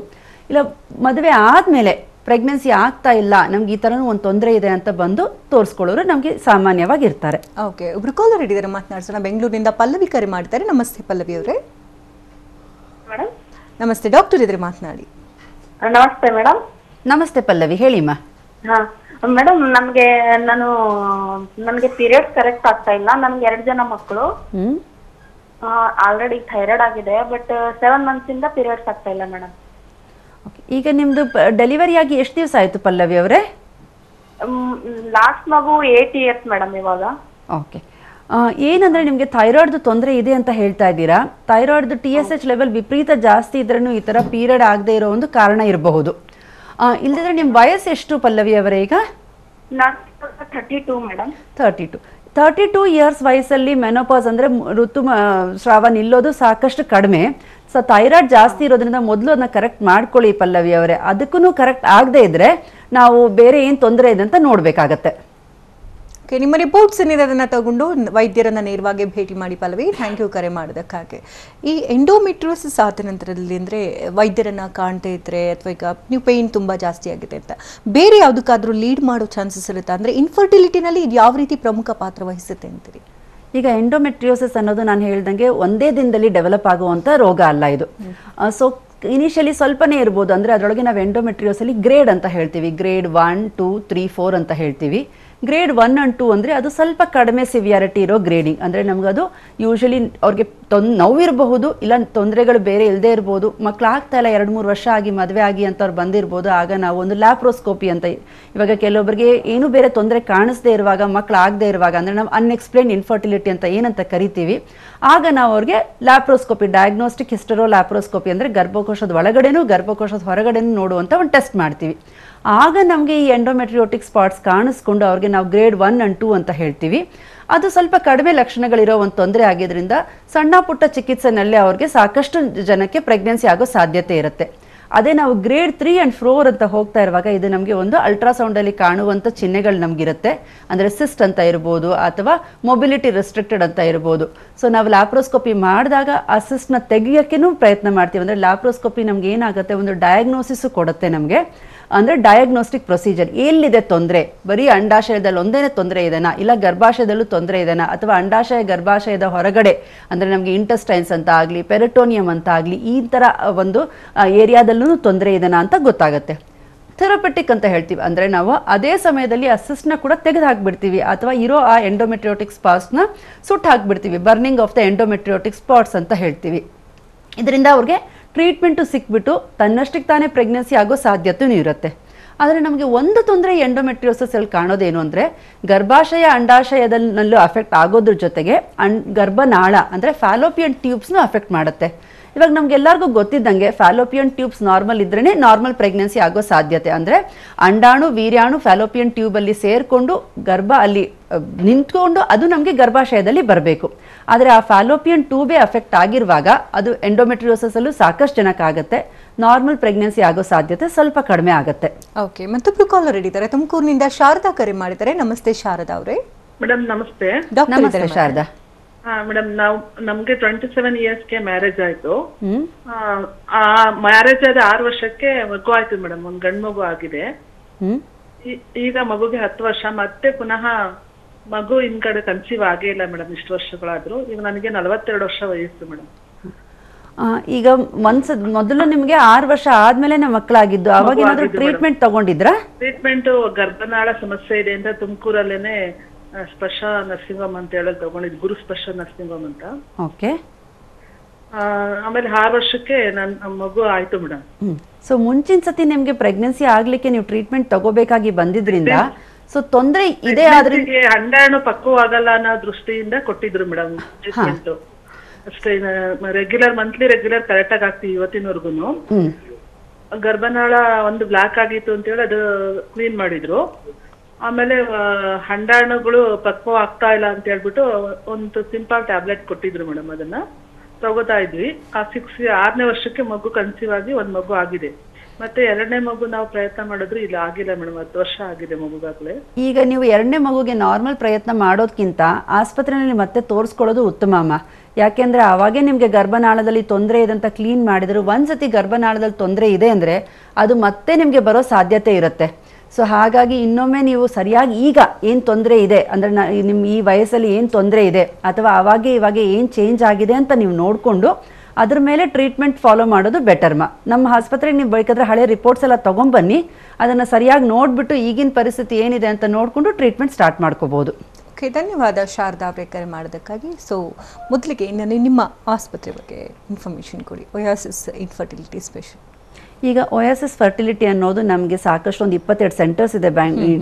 ಇಲ್ಲ ಮದುವೆ ಆದಮೇಲೆ ಪ್ರೆಗ್ನೆನ್ಸಿ ಆಗ್ತಾ ಇಲ್ಲ, ನಮ್ಗೆ ಈ ಥರನೂ ಒಂದು ತೊಂದರೆ ಇದೆ ಅಂತ ಬಂದು ತೋರಿಸ್ಕೊಳ್ಳೋರು ನಮಗೆ ಸಾಮಾನ್ಯವಾಗಿ ಇರ್ತಾರೆ. ಓಕೆ, ಒಬ್ರು ಕಾಲರ್ ಹಿಡಿದಾರೆ, ಮಾತನಾಡ್ಸೋಣ. ಬೆಂಗಳೂರಿನಿಂದ ಪಲ್ಲವಿ ಕರೆ ಮಾಡ್ತಾರೆ. ನಮಸ್ತೆ ಪಲ್ಲವಿ ಅವರೇ. ಮೇಡಮ್ ನಮಸ್ತೆ, ಡಾಕ್ಟರ್ ಇದ್ರೆ ಮಾತನಾಡಿ. ನಮಸ್ತೆ ಮೇಡಮ್. ನಮಸ್ತೆ ಪಲ್ಲವಿ, ಹೇಳಿಮ್ಮ. ಮೇಡಮ್ ನನಗೆ ಪೀರಿಯಡ್ಸ್ ಕರೆಕ್ಟ್ ಆಗ್ತಾ ಇಲ್ಲ. ನನ್ಗೆ 2 ಜನ ಮಕ್ಕಳು. ಆಲ್ರೆಡಿ ಥೈರಾಯ್ಡ್ ಆಗಿದೆ, ಬಟ್ 7 ಮಂತ್ಸ್ ಇಂದ ಪೀರಿಯಡ್ಸ್ ಆಗ್ತಾ ಇಲ್ಲ ಮೇಡಮ್. ಈಗ ನಿಮ್ದು ಡೆಲಿವರಿ ಆಗಿ ಎಷ್ಟು ದಿವಸ ಆಯ್ತು ಪಲ್ಲವಿ ಅವರೇ? ಲಾಸ್ಟ್ ಮಗು 8 years ಮೇಡಮ್ ಇವಾಗ. ಓಕೆ, ಏನಂದರೆ ನಿಮಗೆ ಥೈರಾಯ್ಡ್ದು ತೊಂದರೆ ಇದೆ ಅಂತ ಹೇಳ್ತಾ ಇದ್ದೀರಾ. ಥೈರಾಯ್ಡ್ದು TSH ಲೆವೆಲ್ ವಿಪರೀತ ಜಾಸ್ತಿ ಇದ್ರೂ ಈ ಥರ ಪೀರಿಯಡ್ ಆಗದೆ ಇರೋ ಒಂದು ಕಾರಣ ಇರಬಹುದು. ಇಲ್ಲದಿದ್ರೆ ನಿಮ್ಮ ವಯಸ್ಸು ಎಷ್ಟು ಪಲ್ಲವಿ ಅವರೇ ಈಗ? 32 ಮೇಡಮ್. 32 ಇಯರ್ಸ್ ವಯಸ್ಸಲ್ಲಿ ಮೆನೋಪಾಸ್ ಅಂದರೆ ಸ್ರಾವ ನಿಲ್ಲೋದು ಸಾಕಷ್ಟು ಕಡಿಮೆ. ಸೊ ಥೈರಾಯ್ಡ್ ಜಾಸ್ತಿ ಇರೋದ್ರಿಂದ ಮೊದಲು ಅದನ್ನ ಕರೆಕ್ಟ್ ಮಾಡ್ಕೊಳ್ಳಿ ಪಲ್ಲವಿ ಅವರೇ. ಅದಕ್ಕೂ ಕರೆಕ್ಟ್ ಆಗದೆ ಇದ್ರೆ ನಾವು ಬೇರೆ ಏನು ತೊಂದರೆ ಇದೆ ಅಂತ ನೋಡಬೇಕಾಗತ್ತೆ. ಓಕೆ, ನಿಮ್ಮ ರಿಪೋರ್ಟ್ಸ್ ಏನಿದೆ ಅದನ್ನು ತಗೊಂಡು ವೈದ್ಯರನ್ನು ನೇರವಾಗಿ ಭೇಟಿ ಮಾಡಿ ಪಲ್ಲವಿ. ಥ್ಯಾಂಕ್ ಯು ಕರೆ ಮಾಡೋದಕ್ಕಾಗಿ. ಈ ಎಂಡೋಮೆಟ್ರಿಯೋಸಿಸ್ ಆದ ನಂತರದಲ್ಲಿ ಅಂದರೆ ವೈದ್ಯರನ್ನು ಕಾಣ್ತಾ ಇದ್ದರೆ ಅಥವಾ ಈಗ ನೀವು ಪೇಯ್ನ್ ತುಂಬ ಜಾಸ್ತಿ ಆಗಿದೆ ಅಂತ ಬೇರೆ ಯಾವುದಕ್ಕಾದರೂ ಲೀಡ್ ಮಾಡೋ ಚಾನ್ಸಸ್ ಇರುತ್ತೆ? ಅಂದರೆ ಇನ್ಫರ್ಟಿಲಿಟಿನಲ್ಲಿ ಇದು ಯಾವ ರೀತಿ ಪ್ರಮುಖ ಪಾತ್ರ ವಹಿಸುತ್ತೆ ಅಂತೀರಿ? ಈಗ ಎಂಡೋಮೆಟ್ರಿಯೋಸಿಸ್ ಅನ್ನೋದು ನಾನು ಹೇಳ್ದಂಗೆ ಒಂದೇ ದಿನದಲ್ಲಿ ಡೆವಲಪ್ ಆಗುವಂಥ ರೋಗ ಅಲ್ಲ ಇದು. ಸೊ ಇನಿಷಿಯಲಿ ಸ್ವಲ್ಪನೇ ಇರ್ಬೋದು. ಅಂದರೆ ಅದರೊಳಗೆ ನಾವು ಎಂಡೋಮೆಟ್ರಿಯೋಸಲ್ಲಿ ಗ್ರೇಡ್ ಅಂತ ಹೇಳ್ತೀವಿ. ಗ್ರೇಡ್ 1, 2, 3, 4 ಅಂತ ಹೇಳ್ತೀವಿ. ಗ್ರೇಡ್ 1 and 2 ಅಂದರೆ ಅದು ಸ್ವಲ್ಪ ಕಡಿಮೆ ಸಿವಿಯಾರಿಟಿ ಇರೋ ಗ್ರೇಡಿಂಗ್. ಅಂದರೆ ನಮಗದು ಯೂಶಲಿ ಅವ್ರಿಗೆ ನೋವಿರಬಹುದು, ಇಲ್ಲ ತೊಂದರೆಗಳು ಬೇರೆ ಇಲ್ಲದೆ ಇರ್ಬೋದು. ಮಕ್ಕಳಾಗ್ತಾ ಇಲ್ಲ, 2-3 ವರ್ಷ ಆಗಿ ಮದುವೆ ಆಗಿ ಅಂತ ಅವ್ರು ಬಂದಿರ್ಬೋದು. ಆಗ ನಾವು ಒಂದು ಲ್ಯಾಪ್ರೋಸ್ಕೋಪಿ ಅಂತ, ಇವಾಗ ಕೆಲವೊಬ್ಬರಿಗೆ ಏನೂ ಬೇರೆ ತೊಂದರೆ ಕಾಣಿಸದೇ ಇರುವಾಗ, ಮಕ್ಕಳಾಗದೇ ಇರುವಾಗ, ಅಂದರೆ ನಾವು ಅನ್ಎಕ್ಸ್ಪ್ಲೇನ್ಡ್ ಇನ್ಫರ್ಟಿಲಿಟಿ ಅಂತ ಏನಂತ ಕರಿತೀವಿ, ಆಗ ನಾವು ಅವ್ರಿಗೆ ಲ್ಯಾಪ್ರೋಸ್ಕೋಪಿ, ಡಯಾಗ್ನೋಸ್ಟಿಕ್ ಹಿಸ್ಟರೋ ಲ್ಯಾಪ್ರೋಸ್ಕೋಪಿ ಅಂದರೆ ಗರ್ಭಕೋಶದ ಒಳಗಡೆನೂ ಗರ್ಭಕೋಶದ ಹೊರಗಡೆನೂ ನೋಡುವಂಥ ಒಂದು ಟೆಸ್ಟ್ ಮಾಡ್ತೀವಿ. ಆಗ ನಮಗೆ ಈ ಎಂಡೋಮೆಟ್ರಿಯೋಟಿಕ್ ಸ್ಪಾಟ್ಸ್ ಕಾಣಿಸ್ಕೊಂಡು ಅವ್ರಿಗೆ ನಾವು ಗ್ರೇಡ್ 1 and 2 ಅಂತ ಹೇಳ್ತೀವಿ. ಅದು ಸ್ವಲ್ಪ ಕಡಿಮೆ ಲಕ್ಷಣಗಳಿರೋ ಒಂದು ತೊಂದರೆ ಆಗಿದ್ರಿಂದ ಸಣ್ಣ ಪುಟ್ಟ ಚಿಕಿತ್ಸೆನಲ್ಲೇ ಅವ್ರಿಗೆ ಸಾಕಷ್ಟು ಜನಕ್ಕೆ ಪ್ರೆಗ್ನೆನ್ಸಿ ಆಗೋ ಸಾಧ್ಯತೆ ಇರುತ್ತೆ. ಅದೇ ನಾವು ಗ್ರೇಡ್ 3 and 4 ಅಂತ ಹೋಗ್ತಾ ಇರುವಾಗ ಇದು ನಮಗೆ ಒಂದು ಅಲ್ಟ್ರಾಸೌಂಡಲ್ಲಿ ಕಾಣುವಂಥ ಚಿಹ್ನೆಗಳು ನಮಗಿರುತ್ತೆ. ಅಂದರೆ ಸಿಸ್ಟ್ ಅಂತ ಇರ್ಬೋದು ಅಥವಾ ಮೊಬಿಲಿಟಿ ರೆಸ್ಟ್ರಿಕ್ಟೆಡ್ ಅಂತ ಇರ್ಬೋದು. ಸೊ ನಾವು ಲ್ಯಾಪ್ರೋಸ್ಕೋಪಿ ಮಾಡಿದಾಗ ಆ ಸಿಸ್ಟ್ನ ತೆಗಿಯೋಕ್ಕೂ ಪ್ರಯತ್ನ ಮಾಡ್ತೀವಿ. ಅಂದರೆ ಲ್ಯಾಪ್ರೋಸ್ಕೋಪಿ ನಮ್ಗೆ ಏನಾಗುತ್ತೆ, ಒಂದು ಡಯಾಗ್ನೋಸಿಸು ಕೊಡುತ್ತೆ ನಮಗೆ. ಅಂದರೆ ಡಯಾಗ್ನೋಸ್ಟಿಕ್ ಪ್ರೊಸೀಜರ್, ಎಲ್ಲಿದೆ ತೊಂದರೆ, ಬರೀ ಅಂಡಾಶಯದಲ್ಲಿ ಒಂದೇನೇ ತೊಂದರೆ ಇದೆನಾ, ಇಲ್ಲ ಗರ್ಭಾಶಯದಲ್ಲೂ ತೊಂದರೆ ಇದೆನಾ, ಅಥವಾ ಅಂಡಾಶಯ ಗರ್ಭಾಶಯದ ಹೊರಗಡೆ ಅಂದರೆ ನಮಗೆ ಇಂಟೆಸ್ಟೈನ್ಸ್ ಅಂತ ಆಗಲಿ ಪೆರಿಟೋನಿಯಂ ಅಂತ ಆಗಲಿ ಈ ಥರ ಒಂದು ಏರಿಯಾದಲ್ಲೂ ತೊಂದರೆ ಇದೆನಾ ಅಂತ ಗೊತ್ತಾಗುತ್ತೆ. ಥೆರಪೆಟಿಕ್ ಅಂತ ಹೇಳ್ತೀವಿ, ಅಂದರೆ ನಾವು ಅದೇ ಸಮಯದಲ್ಲಿ ಆ ಸಿಸ್ಟ್ನ ಕೂಡ ತೆಗೆದು ಹಾಕ್ಬಿಡ್ತೀವಿ ಅಥವಾ ಇರೋ ಆ ಎಂಡೋಮೆಟ್ರಿಯೋಟಿಕ್ ಸ್ಪಾಟ್ಸ್ನ ಸುಟ್ಟು ಹಾಕ್ಬಿಡ್ತೀವಿ. ಬರ್ನಿಂಗ್ ಆಫ್ ದ ಎಂಡೋಮೆಟ್ರಿಯೋಟಿಕ್ ಸ್ಪಾಟ್ಸ್ ಅಂತ ಹೇಳ್ತೀವಿ. ಇದರಿಂದ ಅವ್ರಿಗೆ ಟ್ರೀಟ್ಮೆಂಟು ಸಿಕ್ಬಿಟ್ಟು ತನ್ನಷ್ಟಕ್ಕೆ ತಾನೇ ಪ್ರೆಗ್ನೆನ್ಸಿ ಆಗೋ ಸಾಧ್ಯತೆಯೂ ಇರುತ್ತೆ. ಆದರೆ ನಮಗೆ ಒಂದು ತೊಂದರೆ ಎಂಡೋಮೆಟ್ರಿಯೋಸಿಸ್ ಅಲ್ಲಿ ಕಾಣೋದೇನು ಅಂದರೆ ಗರ್ಭಾಶಯ ಅಂಡಾಶಯದಲ್ಲೂ ಅಫೆಕ್ಟ್ ಆಗೋದ್ರ ಜೊತೆಗೆ ಗರ್ಭನಾಳ ಅಂದರೆ ಫ್ಯಾಲೋಪಿಯನ್ ಟ್ಯೂಬ್ಸ್ನೂ ಅಫೆಕ್ಟ್ ಮಾಡುತ್ತೆ. ಇವಾಗ ನಮ್ಗೆಲ್ಲರಿಗೂ ಗೊತ್ತಿದ್ದಂಗೆ ಫ್ಯಾಲೋಪಿಯನ್ ಟ್ಯೂಬ್ಸ್ ನಾರ್ಮಲ್ ಇದ್ರೇ ನಾರ್ಮಲ್ ಪ್ರೆಗ್ನೆನ್ಸಿ ಆಗೋ ಸಾಧ್ಯತೆ. ಅಂದರೆ ಅಂಡಾಣು ವೀರ್ಯಾಣು ಫ್ಯಾಲೋಪಿಯನ್ ಟ್ಯೂಬಲ್ಲಿ ಸೇರಿಕೊಂಡು ಗರ್ಭ ಅಲ್ಲಿ ನಿಂತ್ಕೊಂಡು ಅದು ನಮಗೆ ಗರ್ಭಾಶಯದಲ್ಲಿ ಬರಬೇಕು. ಆದರೆ ಆ ಫ್ಯಾಲೋಪಿಯನ್ ಟ್ಯೂಬೇ ಅಫೆಕ್ಟ್ ಆಗಿರುವಾಗ ಅದು ಎಂಡೋಮೆಟ್ರಿಯೋಸಿಸ್ ಅಲ್ಲೂ ಸಾಕಷ್ಟು ಜನಕ್ಕಾಗುತ್ತೆ. ನಾರ್ಮಲ್ ಪ್ರೆಗ್ನೆನ್ಸಿ ಆಗೋ ಸಾಧ್ಯತೆ ಸ್ವಲ್ಪ ಕಡಿಮೆ ಆಗುತ್ತೆ. ಓಕೆ, ಮತ್ತೊಬ್ರು ಕಾಲರ್ ಇದ್ದಾರೆ ತುಮಕೂರಿನಿಂದ ಶಾರದಾ ಕರೆ ಮಾಡಿದ್ದಾರೆ. ನಮಸ್ತೆ ಶಾರದಾ ಅವರೇ. ಮೇಡಮ್ ನಮಸ್ತೆ. ನಮಸ್ತೆ ಶಾರದಾ. ಮೇಡಮ್ ನಮ್ಗೆ 27 ಇಯರ್ಸ್ಗೆ ಮ್ಯಾರೇಜ್ ಆಯ್ತು. ಆ ಮ್ಯಾರೇಜ್ ಆದ 6 ವರ್ಷಕ್ಕೆ ಮಗು ಆಯ್ತು ಮೇಡಮ್, ಒಂದ್ ಗಂಡ್ ಮಗು ಆಗಿದೆ. ಈಗ ಮಗುಗೆ 10 ವರ್ಷ, ಮತ್ತೆ ಪುನಃ ಮಗು ಕಡೆ ಕನ್ಸೀವ್ ಆಗೇ ಇಲ್ಲ ಮೇಡಮ್. ಇಷ್ಟು ವರ್ಷಗಳಾದ್ರು ಈಗ ನನಗೆ 42 ವರ್ಷ ವಯಸ್ಸು ಮೇಡಮ್. ಈಗ ಮೊದಲು ನಿಮ್ಗೆ 6 ವರ್ಷ ಆದ್ಮೇಲೆ ಮಕ್ಕಳಾಗಿದ್ದು, ಅವಾಗ ಏನಾದ್ರು ಟ್ರೀಟ್ಮೆಂಟ್ ತಗೊಂಡಿದ್ರಾ? ಟ್ರೀಟ್ಮೆಂಟ್ ಗರ್ಭನಾಳ ಸಮಸ್ಯೆ ಇದೆ ಅಂತ ತುಮಕೂರಲ್ಲೇನೆ ಸ್ಪರ್ಶ ನರ್ಸಿಂಗ್ ಹೋಮ್ ಅಂತ ಹೇಳಿ ತಗೊಂಡಿದ್, ಗುರು ಸ್ಪರ್ಶ ನರ್ಸಿಂಗ್ ಹೋಮ್ ಅಂತ. ಓಕೆ. ಆಮೇಲೆ 6 ವರ್ಷಕ್ಕೆ ನನ್ನ ಮಗು ಆಯ್ತು ಮೇಡಮ್. ಸೊ ಮುಂಚಿನ ಸತಿ ನಿಮ್ಗೆ ಪ್ರೆಗ್ನೆನ್ಸಿ ಆಗ್ಲಿಕ್ಕೆ ನೀವು ಟ್ರೀಟ್ಮೆಂಟ್ ತಗೋಬೇಕಾಗಿ ಬಂದಿದ್ರಿಂದ ಸೊ ತೊಂದರೆ ಇದೆ. ಆದ್ರೆ ಅಂಡಾಣು ಪಕ್ವವಾಗಲ್ಲ ಅನ್ನೋ ದೃಷ್ಟಿಯಿಂದ ಕೊಟ್ಟಿದ್ರು ಮೇಡಮ್ ಟ್ರೀಟ್ಮೆಂಟ್ ಅಷ್ಟೇ. ಮಂತ್ಲಿ ರೆಗ್ಯುಲರ್ ಕರೆಕ್ಟ್ ಆಗಿ ಆಗ್ತೀವಿ ಇವತ್ತಿನವರೆಗೂ. ಗರ್ಭನಾಳ ಒಂದು ಬ್ಲಾಕ್ ಆಗಿತ್ತು ಅಂತ ಹೇಳಿ ಅದು ಕ್ಲೀನ್ ಮಾಡಿದ್ರು. ಆಮೇಲೆ ಅಂಡಾಣುಗಳು ಪಕ್ವ ಆಗ್ತಾ ಇಲ್ಲ ಅಂತ ಹೇಳ್ಬಿಟ್ಟು ಒಂದು ಸಿಂಪಲ್ ಟ್ಯಾಬ್ಲೆಟ್ ಕೊಟ್ಟಿದ್ರು ಮೇಡಮ್. ಅದನ್ನ ತಗೋತಾ ಇದ್ವಿ. ಆ 6ನೇ ವರ್ಷಕ್ಕೆ ಮಗು ಕನ್ಸೀವ್ ಆಗಿ ಒಂದ್ ಮಗು ಆಗಿದೆ. ಮತ್ತೆ 2ನೇ ಮಗು ನಾವು ಪ್ರಯತ್ನ ಮಾಡಿದ್ರು ಇಲ್ಲ ಆಗಿಲ್ಲ ಮೇಡಮ್. 10 ವರ್ಷ ಆಗಿದೆ ಮಗುಗಾಗ್ಲೇ. ಈಗ ನೀವು 2ನೇ ಮಗುಗೆ ನಾರ್ಮಲ್ ಪ್ರಯತ್ನ ಮಾಡೋದ್ಕಿಂತ ಆಸ್ಪತ್ರೆಯಲ್ಲಿ ಮತ್ತೆ ತೋರಿಸ್ಕೊಳ್ಳೋದು ಉತ್ತಮ ಅಮ್ಮ. ಯಾಕೆಂದ್ರೆ ಅವಾಗೇ ನಿಮ್ಗೆ ಗರ್ಭನಾಳದಲ್ಲಿ ತೊಂದರೆ ಇದೆ ಅಂತ ಕ್ಲೀನ್ ಮಾಡಿದ್ರು. ಒಂದ್ಸತಿ ಗರ್ಭನಾಳದಲ್ಲಿ ತೊಂದರೆ ಇದೆ ಅಂದ್ರೆ ಅದು ಮತ್ತೆ ನಿಮ್ಗೆ ಬರೋ ಸಾಧ್ಯತೆ ಇರುತ್ತೆ. ಸೊ ಹಾಗಾಗಿ ಇನ್ನೊಮ್ಮೆ ನೀವು ಸರಿಯಾಗಿ ಈಗ ಏನು ತೊಂದರೆ ಇದೆ ಅಂದರೆ ನಿಮ್ಮ ಈ ವಯಸ್ಸಲ್ಲಿ ಏನು ತೊಂದರೆ ಇದೆ ಅಥವಾ ಇವಾಗ ಏನು ಚೇಂಜ್ ಆಗಿದೆ ಅಂತ ನೀವು ನೋಡಿಕೊಂಡು ಅದ್ರ ಮೇಲೆ ಟ್ರೀಟ್ಮೆಂಟ್ ಫಾಲೋ ಮಾಡೋದು ಬೆಟರ್ಮ. ನಮ್ಮ ಆಸ್ಪತ್ರೆಗೆ ನೀವು ಬೇಕಾದ್ರೆ ಹಳೆ ರಿಪೋರ್ಟ್ಸ್ ಎಲ್ಲ ತೊಗೊಂಬನ್ನಿ, ಅದನ್ನು ಸರಿಯಾಗಿ ನೋಡಿಬಿಟ್ಟು ಈಗಿನ ಪರಿಸ್ಥಿತಿ ಏನಿದೆ ಅಂತ ನೋಡಿಕೊಂಡು ಟ್ರೀಟ್ಮೆಂಟ್ ಸ್ಟಾರ್ಟ್ ಮಾಡ್ಕೋಬೋದು. ಓಕೆ, ಧನ್ಯವಾದ ಶಾರದಾ ಅವರೇ ಕರೆ ಮಾಡೋದಕ್ಕಾಗಿ. ಸೊ ಮೊದಲಿಗೆ ನಿಮ್ಮ ಆಸ್ಪತ್ರೆ ಬಗ್ಗೆ ಇನ್ಫಾರ್ಮೇಷನ್ ಕೊಡಿ. ಒಯಾಸಿಸ್ ಇನ್ಫರ್ಟಿಲಿಟಿ ಸ್ಪೆಷಲ್. ಈಗ ಒಯಾಸಿಸ್ ಫರ್ಟಿಲಿಟಿ ಅನ್ನೋದು ನಮಗೆ ಸಾಕಷ್ಟು ಒಂದು 22 ಸೆಂಟರ್ಸ್ ಇದೆ